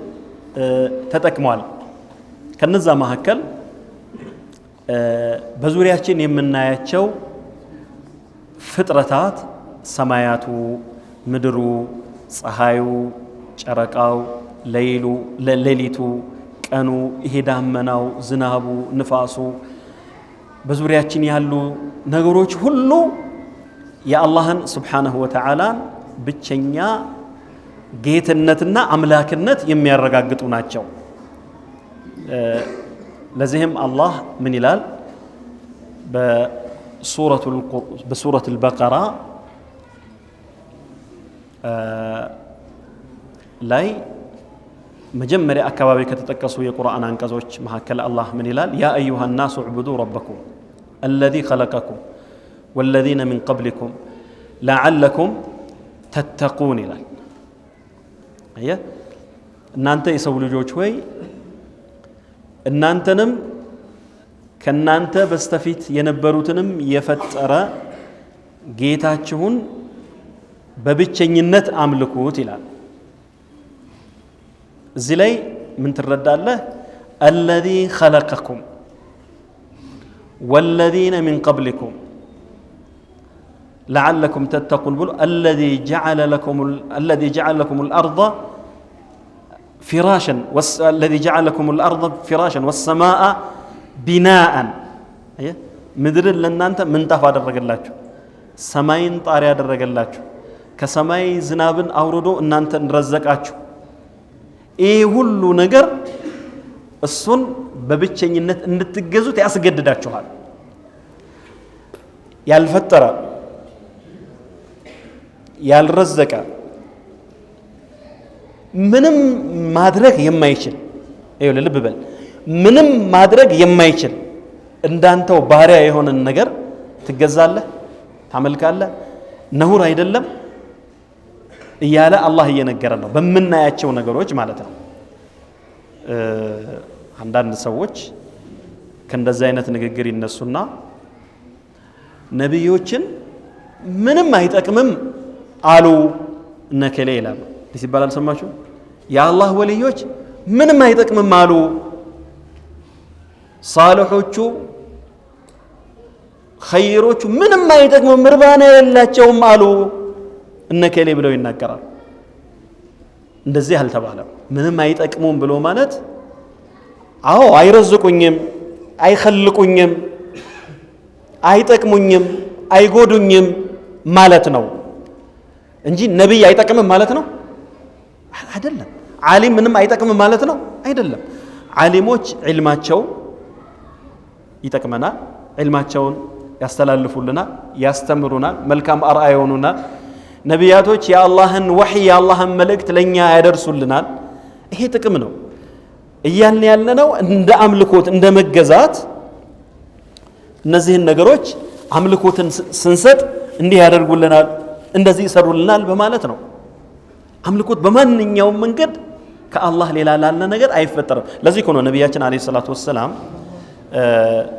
ተጠቅሟል። ከነዛ መካከል በዙሪያችን የምናያቸው ፍጥረታት ሰማያቱ፣ ምድሩ፣ ፀሐዩ፣ ጨረቃው፣ ሌሊቱ፣ ቀኑ፣ ይሄ ዳመናው፣ ዝናቡ፣ ንፋሱ በዙሪያችን ያሉ ነገሮች ሁሉ የአላህን Subhanahu Wa Ta'ala ብቸኛ ጌትነትና አምላክነት የሚያረጋግጡ ናቸው። لزهم الله من يلال بسورة البقرة لاي مجمّر أكبابي كتتكسوا يقرآن عن كزوج محكّل الله من يلال يا أيها الناس اعبدوا ربكم الذي خلقكم والذين من قبلكم لعلكم تتقون ይላል አየህ እናንተ የሰው ልጆች ሆይ እናንተንም ከናንተ በስተፊት የነበሩትንም የፈጠረ ጌታችሁን በብቸኝነት አምልኩት ይላል እዚህ ላይ ምን ትረዳለህ الذي خلقكم والذين من قبلكم لعلكم تتقون الذي جعل لكم الأرض فراشا الذي جعل لكم الأرض فراشا والسماء بناء مدر لنا أنت من تفاد الرجلات سماين طاري الرجلات كسماي زناب أوردو أن أنت نرزقاتشو إيه هلو نجر السن ببتشين نتجزو تأسجد داتشو هذا يالفترة ያልረዘቀ ምንም ማድረግ የማይችል ይኸው ልብ በል ምንም ማድረግ የማይችል እንዳንተው ባሪያ የሆነ ነገር ትገዛለህ ታመልካለህ ነውር አይደለም እያለ አላህ እየነገረ ነው በመናያቸው ነገሮች ማለት ነው አንዳንድ ሰዎች ከእንደዚህ አይነት ንግግር ይነሱና ነብዮችን ምንም አይጠቅምም አሉ ነከለ ይላል ሲባል አልሰማችሁ የአላህ ወልዮች ምንም አይጠቅምም አሉ ሳሊሖቹ ኸይሮቹ ምንም አይጠቅምም ምርባና የላቸውም አሉ ነከለ ብለው ይናገራሉ እንደዚህ አልተባለም ምንም አይጠቅሙም ብሎ ማለት አዎ አይረዝቁኝም አይخلቁኝም አይጠቅሙኝም አይጎዱኝም ማለት ነው እንጂ ነብይ አይጠቅምም ማለት ነው አይደለም ዓሊም ምንም አይጠቅምም ማለት ነው አይደለም ዓሊሞች ዒልማቸው ይጠቅመናል ዒልማቸውን ያስተላልፉልናል ያስተምሩናል መልካም አርአያ ይሆኑናል ነቢያቶች የአላህን ወህይ የአላህን መልእክት ለኛ ያደርሱልናል ይሄ ጥቅም ነው እያልን ያለነው እንደ አምልኮት እንደ መገዛት እነዚህን ነገሮች አምልኮትን ስንሰጥ እንዲህ ያደርጉልናል እንደዚህ ይሰሩልናል በማለት ነው አምልኮት በማንኛውም መንገድ ከአላህ ሌላ ላለ ነገር አይፈጠርም ለዚህ እኮ ነው ነብያችን አለይሂ ሰላቱ ወሰለም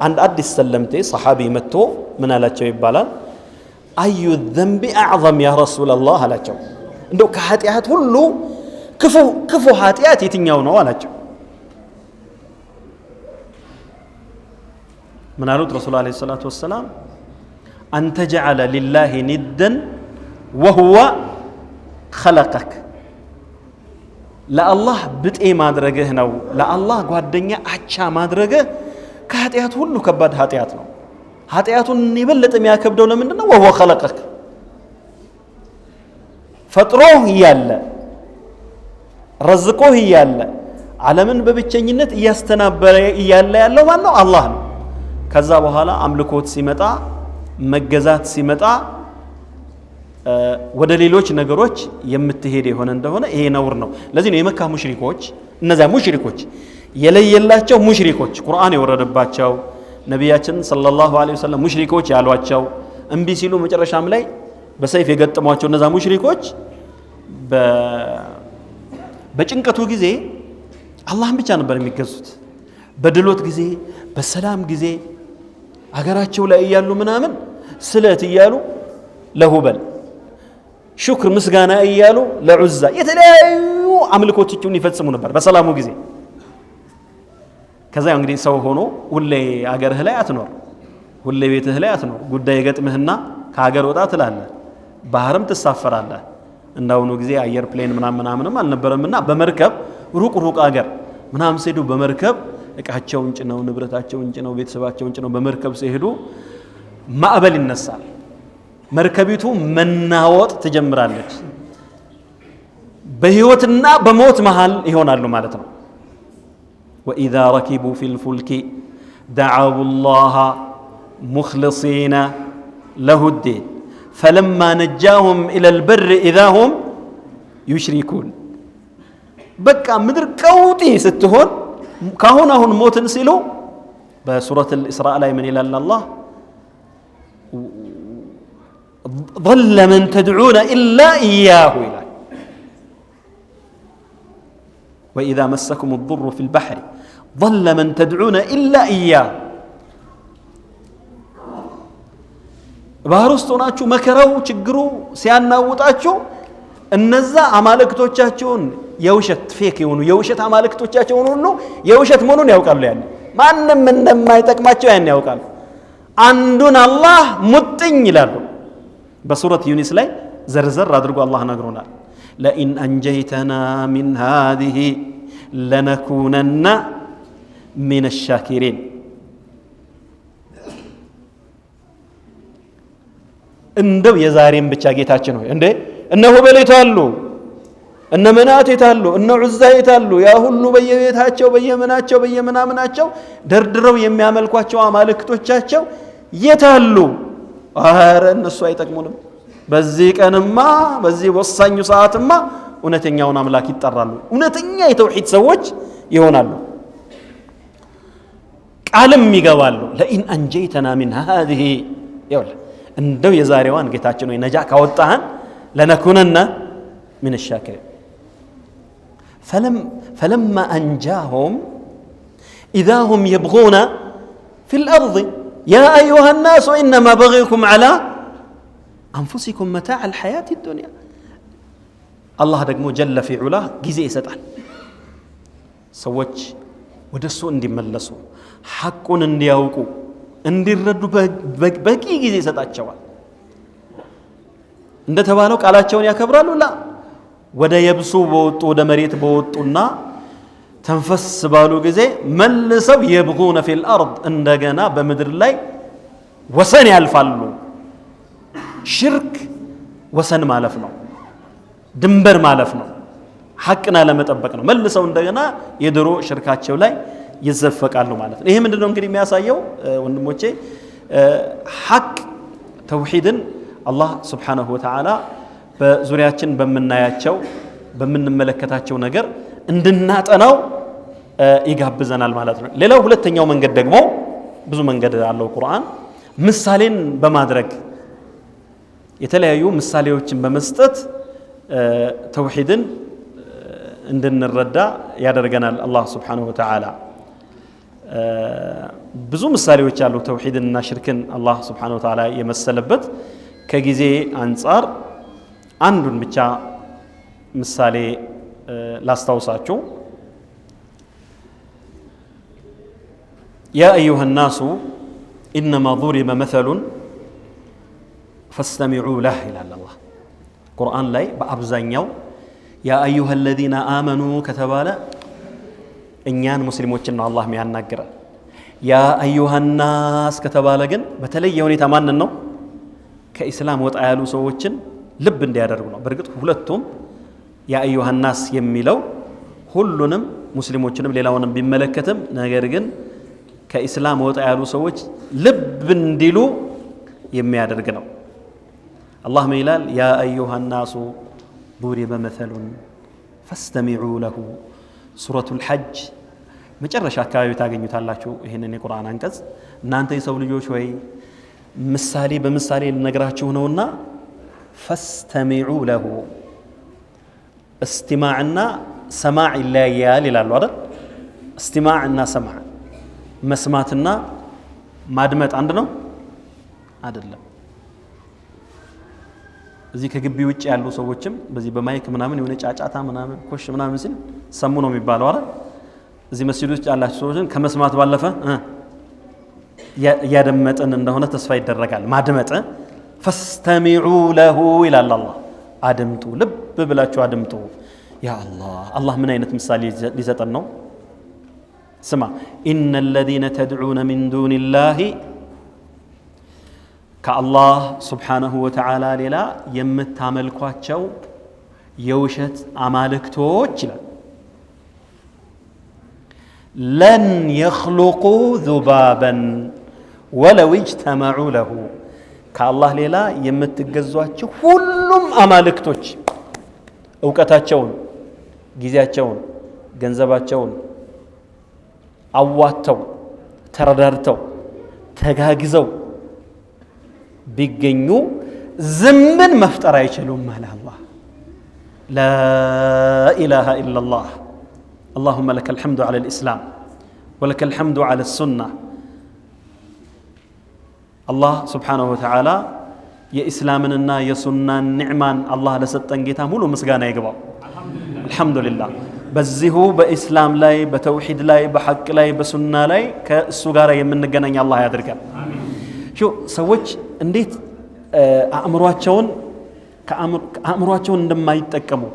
አንድ አዲስ ሰለምቴ ሰሃቢ መጥቶ ምን አላቸው ይባላል አዩ الذنب اعظم يا رسول الله አላቸው እንደው ከኃጢያት ሁሉ ክፉ ኃጢያት የትኛው ነው አላቸው ምን አሉት ረሱል አለይሂ ሰላቱ ወሰለም أن تجعل لله ندا وهو خلقك لا الله بتئي ማድረግህ ነው ለአላህ ጓደኛ አቻ ማድረግህ ከኃጢያት ሁሉ ከባድ ኃጢያት ነው ኃጢያቱን ይበልጥ የሚያከብደው ለምንድነው وهو خلقك ፈጥሮህ ይያለ ረዝቆህ ይያለ ዓለምን በብቸኝነት እያስተናበረ ይያለ ያለው ማን ነው አላህ ነው ከዛ በኋላ አምልኮት ሲመጣ መገዛት ሲመጣ ወደ ሌሎች ነገሮች የምትሄድ የሆነ እንደሆነ ይሄ ነውር ነው ለዚህ ነው የመካ ሙሽሪኮች እነዛ ሙሽሪኮች የለየላቸው ሙሽሪኮች ቁርአን የወረደባቸው ነብያችን ሰለላሁ ዐለይሂ ወሰለም ሙሽሪኮች ያሏቸው እንቢ ሲሉ መጨረሻም ላይ በሰይፍ የገጠሟቸው እነዛ ሙሽሪኮች በጭንቀቱ ጊዜ አላህን ብቻ ነበር የሚገዙት በድሎት ጊዜ በሰላም ጊዜ አገራቸው ላይ ያሉ ምናምን ስለት ይያሉ ለሁበል ሽክር ምስጋና ይያሉ ለዑዛ የተለያዩ አምልኮቶችን ይፈጽሙ ነበር በሰላሙ ጊዜ ከዛ እንግዲህ ሰው ሆኖ ሁሌ አገርህ ላይ አትኖር ሁሌ ቤትህ ላይ አትኖር ጉዳይ ገጥምህና ከሀገር ወጣ ትላለህ ባህርም ትሳፈራለህ እንዳውኑ ጊዜ አየር ፕሌን ምናምንም አልነበረምና በመርከብ ሩቅ አገር ምናም ሲሄዱ በመርከብ እቃቸውን ጭነው ንብረታቸውን ጭነው ቤተሰባቸውን ጭነው በመርከብ ሲሄዱ ማዕበል ይነሳል መርከቢቱ መናወጥ ትጀምራለች በህይወትና በሞት መሃል ይሆናሉ ማለት ነው وإذا ركبوا في الفلك دعوا الله مخلصين له الدين فلما نجاهم إلى البر إذا هم يشركون بقى مدر كوتي ستهون كهنا هون موتن سيلو بسورة الإسراء لا يمن إلى الله ظل من تدعون إلا إياه إلى وإذا مسكم الضر في البحر ظل من تدعون إلا إياه ባህር ውስጥ ሆናችሁ መከራው ችግሩ ሲያናውጣችሁ እነዛ አማልክቶቻቸውን የውሸት ፌክ የሆኑ የውሸት አማልክቶቻቸውን ሁሉ የውሸት መሆኑን ያውቃሉ ያን ማንንም እንደማይጠቅማቸው ያን ያውቃሉ አንዱን አላህ ሙጥኝ ይላሉ በሱረት ዩኒስ ላይ ዘርዘር አድርጎ አላህ ነግሮናል ለኢን አንጀይተና ሚን ሃዚህ ለነኩነና ሚን الشاكرين እንደው የዛሬም ብቻ ጌታችን ሆይ እንዴ እነ ሁበል ይታሉ እነ መናት ይታሉ እነ ዑዛ ይታሉ ያ ሁሉ በየቤታቸው በየመናቸው በየመናምናቸው ደርድረው የሚያመልኳቸው አማልክቶቻቸው የታሉ አረ እነሱ አይጠቅሙንም በዚህ ቀንማ በዚህ ወሳኙ ሰዓትማ እውነተኛውን አምላክ ይጠራሉ እውነተኛ የተውሂድ ሰዎች ይሆናሉ ቃልም ይገባሉ ለኢን አንጀይተና ሚን ሃዚህ ይወል እንደው የዛሬዋን ጌታችን ወይ ነጃ ካወጣህን ለነኩነና من الشاكرين فلما أنجاهم إذا هم يبغون في الأرض يا أيها الناس إنما بغيكم على أنفسكم متاع الحياة الدنيا الله دقمو جل في علاه جزي ستعال سوّج ودسو اندي ملسو حقون اندي يوقو اندي الردو بكي جزي ستعال شوال እንደ ተባለው ቃላቸውን ያከብራሉ ላ ወደ የብሱ በወጡ ወደ መሬት በወጡና ተንፈስ ባሉ ጊዜ መልሰው يبغون في الارض እንደገና በመድር ላይ ወሰን ያልፋሉ ሽርክ ወሰን ማለፍ ነው ድንበር ማለፍ ነው ሐቅና ለመጠበቅ ነው መልሰው እንደገና የድሮ ሽርካቸው ላይ ይዘፈቃሉ ማለት ነው ይሄ ምንድነው እንግዲህ የሚያሳየው ወንድሞቼ ሐቅ ተውሂድን አላህ Subhanahu Wa Ta'ala በዙሪያችን በመናያቸው በመንመለከታቸው ነገር እንድናጠናው ይጋብዘናል ማለት ነው ሌላው ሁለተኛው መንገድ ደግሞ ብዙ መንገድ አለው ቁርአን ምሳሌን በማድረግ የተለያዩ ምሳሌዎችን በመስጠት ተውሂድን እንድንረዳ ያደርገናል አላህ Subhanahu Wa Ta'ala ብዙ ምሳሌዎች አሉ ተውሂድንና ሽርክን አላህ Subhanahu Wa Ta'ala የመሰለበት ከጊዜ አንፃር አንዱን ብቻ ምሳሌ ላስታውሳችሁ يا أيها الناس إنما ضرب مثل فاستمعوا له إلى الله قرآن لاي بأبزانيو يا أيها الذين آمنوا كتبالا إنيان مسلموچنا الله ميان ناقر يا أيها الناس كتبالا جن بتلي يوني تمان النو كإسلام وتعالوا سووچن ልብ እንዲያደርጉ ነው በርግጥ ሁለቱም ያ አዩሃ الناس የሚለው ሁሉንም ሙስሊሞችንም ሌላውንም ቢመለከትም ነገር ግን ከኢስላም ወጣ ያሉ ሰዎች ልብ እንዲሉ የሚያደርግ ነው አላህ ይላል ያ አዩሃ الناس ضرب مثل فاستمعوا له ሱረቱ الحج መጨረሻ አካባቢ ታገኙታላችሁ ይሄንን የቁርአን አንቀጽ እናንተ የሰው ልጆች ሆይ ምሳሌ በምሳሌ ልነግራችሁ ነውና فاستمعوا له استماعنا سماع لا يال ይላሉ አይደል استماعنا سماع መስማትና ማድመጥ አንድ ነው አይደለም እዚህ ከግቢ ውጭ ያሉ ሰዎችም በዚህ በማይክ ምናምን የሆነ ጫጫታ ምናምን ኮሽ ምናምን ሲል ሰሙ ነው የሚባለው አይደል እዚህ መስጂድ ውስጥ ያላችሁ ሰዎችን ከመስማት ባለፈ ያደመጠን እንደሆነ ተስፋ ይደረጋል ማድመጥ فاستمعوا له إلى الله أدمتوا لب بلاچو أدمتوا يا الله الله من أين تمثال لزتنو سمع إن الذين تدعون من دون الله كالله سبحانه وتعالى للا يمتعملكواتشو يوشت عمالكتوش ለን የኽሉቁ ዙባበን ወለው እጅተመዑ ለሁ ከአላህ ሌላ የምትገዟቸው ሁሉም አማልክቶች እውቀታቸውን፣ ጊዜያቸውን፣ ገንዘባቸውን አዋተው ተረዳድተው ተጋግዘው ቢገኙ ዝንብን መፍጠር አይችሉም አለ አላህ። ላ ኢላሃ ኢላላህ اللهم لك الحمد على الإسلام ولك الحمد على السنة الله سبحانه وتعالى يا إسلامنا يا سنة نعمان الله لستن جيتها مولو مسجانا يقبل الحمد لله بزهو بإسلام لاي بتوحيد لاي بحق لاي بسنة لاي كالسجارة يمن جناني الله يدرك شو سويت انديت أمرواتشون كأمرواتشون عندما يتكموا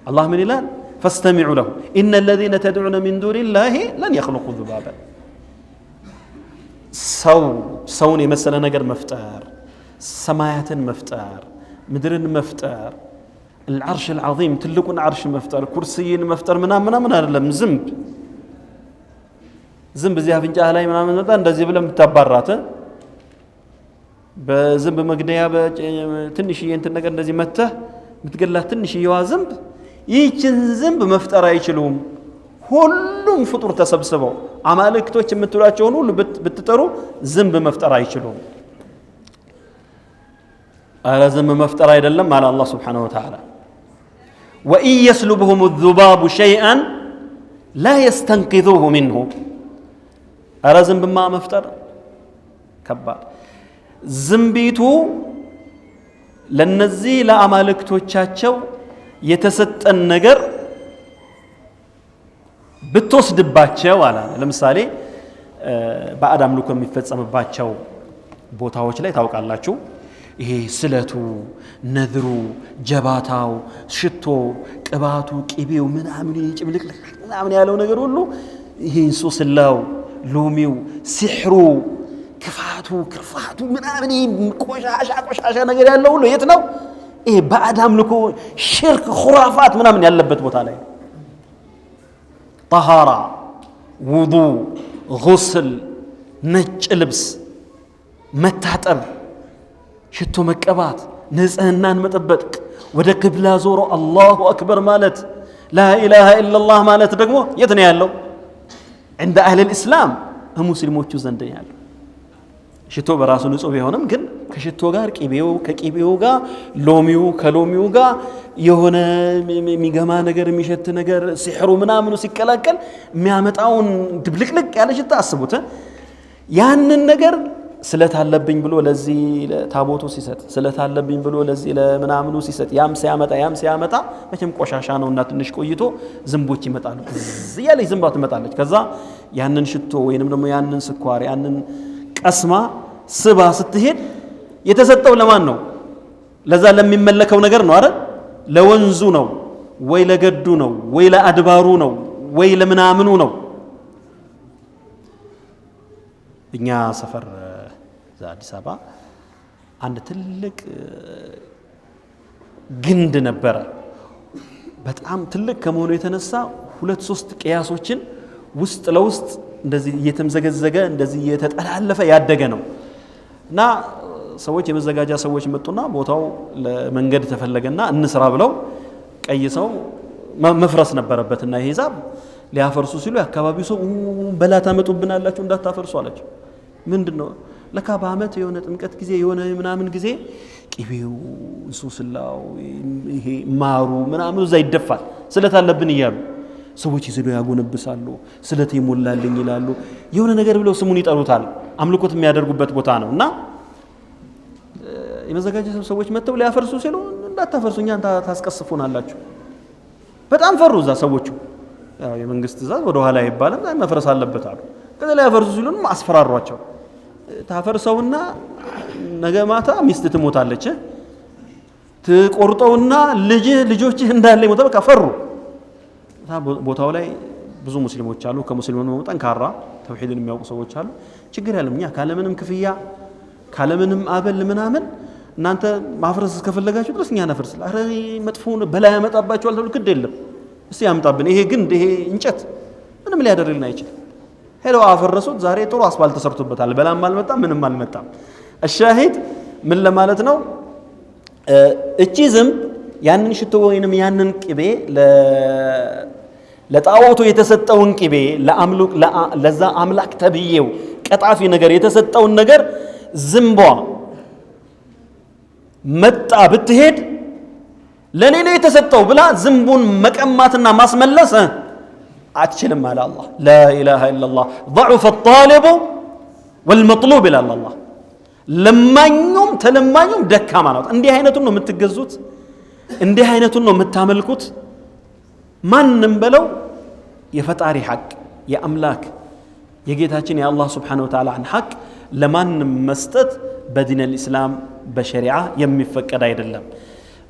الله من الآن فاستمعوا له إن الذين تدعون من دون الله لن يخلقوا ذبابا سوني مثلا نجر مفتار سمايات مفتار مدرن مفتار العرش العظيم تلقون عرش مفتار كرسي مفتار منا لم زنب زي هفنجا هلاي منا اندزي بلم تبراته بزنب مقديا تنشي انت نجر اندزي مته متقلها تنشي يوا زنب ይህችን ዝንብ መፍጠር አይችሉም። ሁሉም ፍጡር ተሰብስበው አማልክቶች የምትሏቸውን ሁሉ ብትጠሩ ዝንብ መፍጠር አይችሉም። አለ ዝንብ መፍጠር አይደለም አለ አላህ Subhanahu Wa Ta'ala وإن يسلبهم الذباب شيئا لا يستنقذوه منه አለ ዝንብ መፍጠር ከባድ ዝንቢቱ ለነዚህ ለአማልክቶቻቸው የተሰጠን ነገር ብትወስድባቸው አለ ለምሳሌ ባዕድ አምልኮ የሚፈጸምባቸው ቦታዎች ላይ ታውቃላችሁ ይሄ ስለቱ ነዝሩ ጀባታው ሽቶ ቅባቱ ቂቤው ምናምን ጭምልቅልቅ ምናምን ያለው ነገር ሁሉ ይሄ ሱስላው ሎሚው ሲሕሩ ክፋቱ ክርፋቱ ምናምን ቆሻሻ ነገር ያለው ሁሉ የት ነው ይሄ ባዕድ አምልኮ ሽርክ ኹራፋት ምናምን ያለበት ቦታ ላይ ጠሃራ ውዱ ጉስል ነጭ ልብስ መታጠብ ሽቶ መቀባት ንጽህናን መጠበቅ ወደ ቅብላ ዞሮ አላሁ አክበር ማለት ላ ኢላሃ ኢላላህ ማለት ደግሞ የት ነው ያለው عند اهل الاسلام ሙስሊሞቹ ዘንድ ያለው ሽቶ በራሱ ንጹህ ቢሆንም ግን ከሽቶ ጋር ቂቤው ከቂቤው ጋር ሎሚው ከሎሚው ጋር የሆነ የሚገማ ነገር የሚሸት ነገር ሲሕሩ ምናምኑ ሲቀላቀል የሚያመጣውን ድብልቅልቅ ያለ ሽታ አስቡት ያንን ነገር ስለታለብኝ ብሎ ለዚህ ለታቦቱ ሲሰጥ ስለታለብኝ ብሎ ለዚህ ለምናምኑ ሲሰጥ ያም ሲያመጣ መቼም ቆሻሻ ነውና ትንሽ ቆይቶ ዝንቦች ይመጣሉ እያለች ዝንባ ትመጣለች ከዛ ያንን ሽቶ ወይንም ደግሞ ያንን ስኳር ያንን ቀስማ ስባ ስትሄድ የተሰጠው ለማን ነው ለዛ ለሚመለከው ነገር ነው አይደል ለወንዙ ነው ወይ ለገዱ ነው ወይ ለአድባሩ ነው ወይ ለምናምኑ ነው እኛ ሰፈር አዲስ አበባ አንድ ትልቅ ግንድ ነበረ በጣም ትልቅ ከመሆኑ የተነሳ 2-3 ቅያሶችን ውስጥ ለውስጥ እንደዚህ እየተምዘገዘገ እንደዚህ እየተጠላለፈ ያደገ ነው እና ሰዎች የመዘጋጃ ሰዎች መጡና ቦታው ለመንገድ ተፈለገና እንስራ ብለው ቀይሰው መፍረስ ነበረበትና ይሄ ዛብ ሊያፈርሱ ሲሉ የአካባቢው ሰው በላ ታመጡብናላችሁ እንዳታፈርሱ አላቸው ምንድነው ለካ በአመት የሆነ ጥምቀት ጊዜ የሆነ ምናምን ጊዜ ቂቤው ሱስላው ይሄ ማሩ ምናምን እዛ ይደፋል ስለታለብን ይያሉ ሰዎች ይዘሉ ያጎነብሳሉ ስለተ ይሞላልኝ ይላሉ የሆነ ነገር ብለው ስሙን ይጠሩታል አምልኮት የሚያደርጉበት ቦታ ነውና የመዘጋጀ ሰዎች መተው ሊያፈርሱ ሲሉ እንዳታፈርሱኛ ታስቀስፉናላችሁ በጣም ፈሩ እዛ ሰዎቹ ያው የመንግስት ዛዝ ወደ ኋላ ይባላል መፍረስ አለበት አሉ ከዛ ሊያፈርሱ ሲሉን አስፈራሯቸው ታፈርሰውና ነገ ማታ ሚስት ትሞታለች ትቆርጠውና ልጆችህ እንዳለ ይሞታ በቃ ፈሩ ቦታው ላይ ብዙ ሙስሊሞች አሉ ከሙስሊሞች ነው ጠንካራ ተውሂድን የሚያውቁ ሰዎች አሉ ችግር ያለምኛ ካለምንም ክፍያ ካለምንም አበል ምናምን እናንተ ማፍረስ ከፈለጋችሁ ድረስ እኛ እናፈርስ አረ መጥፎ በላይ ያመጣባችኋል ተብሎ ግድ የለም እስቲ ያምጣብን ይሄ ግንድ ይሄ እንጨት ምንም ሊያደርግልን አይችልም ሄደው አፈረሱት ዛሬ ጥሩ አስፋልት ተሰርቶበታል በላም አልመጣም ምንም አልመጣም الشاهد ምን ለማለት ነው እቺ ዝም ያንን ሽቶ ወይንም ያንን ቅቤ ለጣዖቱ የተሰጠውን ቅቤ ለዛ አምላክ ተብዬው ቀጣፊ ነገር የተሰጠውን ነገር ዝምቧ መጣ ብትሄድ ለኔ ነው የተሰጠው ብላ ዝምቡን መቀማትና ማስመለስ አትችልም አለ አላህ لا اله الا الله ضعف الطالب والمطلوب الى الله ለማኙም ተለማኙም ደካማ ነው እንዲህ አይነቱን ነው የምትገዙት እንዲህ አይነቱን ነው የምታመልኩት ማንንም በለው የፈጣሪ ሐቅ የአምላክ የጌታችን የአላህ Subhanahu Wa Ta'ala ሐቅ ለማንም መስጠት በዲን الاسلام በሸሪዓ የሚፈቀድ አይደለም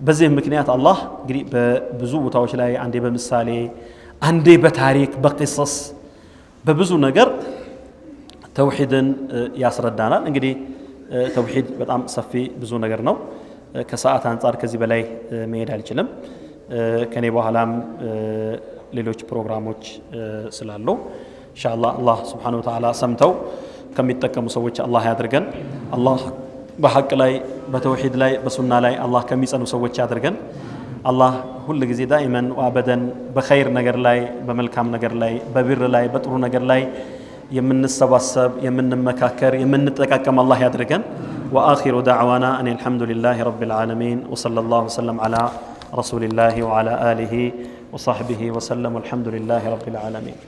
በዚህ ምክንያት አላህ እንግዲህ በብዙ ቦታዎች ላይ አንዴ በምሳሌ አንዴ በታሪክ በቅصص በብዙ ነገር ተውሂድን ያስረዳናል እንግዲህ ተውሂድ በጣም ሰፊ ብዙ ነገር ነው ከሰዓት አንፃር ከዚህ በላይ መሄድ አልችልም ከኔ በኋላም ሌሎች ፕሮግራሞች ስላሉ ኢንሻአላህ አላህ Subhanahu Wa Ta'ala ሰምተው ከሚጠቀሙ ሰዎች አላህ ያድርገን አላህ በሐቅ ላይ በተውሂድ ላይ በሱና ላይ አላህ ከሚጸኑ ሰዎች ያድርገን አላህ ሁሉ ጊዜ ዳይመን ወአበደን በኸይር ነገር ላይ በመልካም ነገር ላይ በብር ላይ በጥሩ ነገር ላይ የምንሰባሰብ የምንመካከር የምንጠቃቀም አላህ ያድርገን واخر دعوانا ان الحمد لله رب العالمين وصلى الله وسلم على رسول الله وعلى اله وصحبه وسلم والحمد لله رب العالمين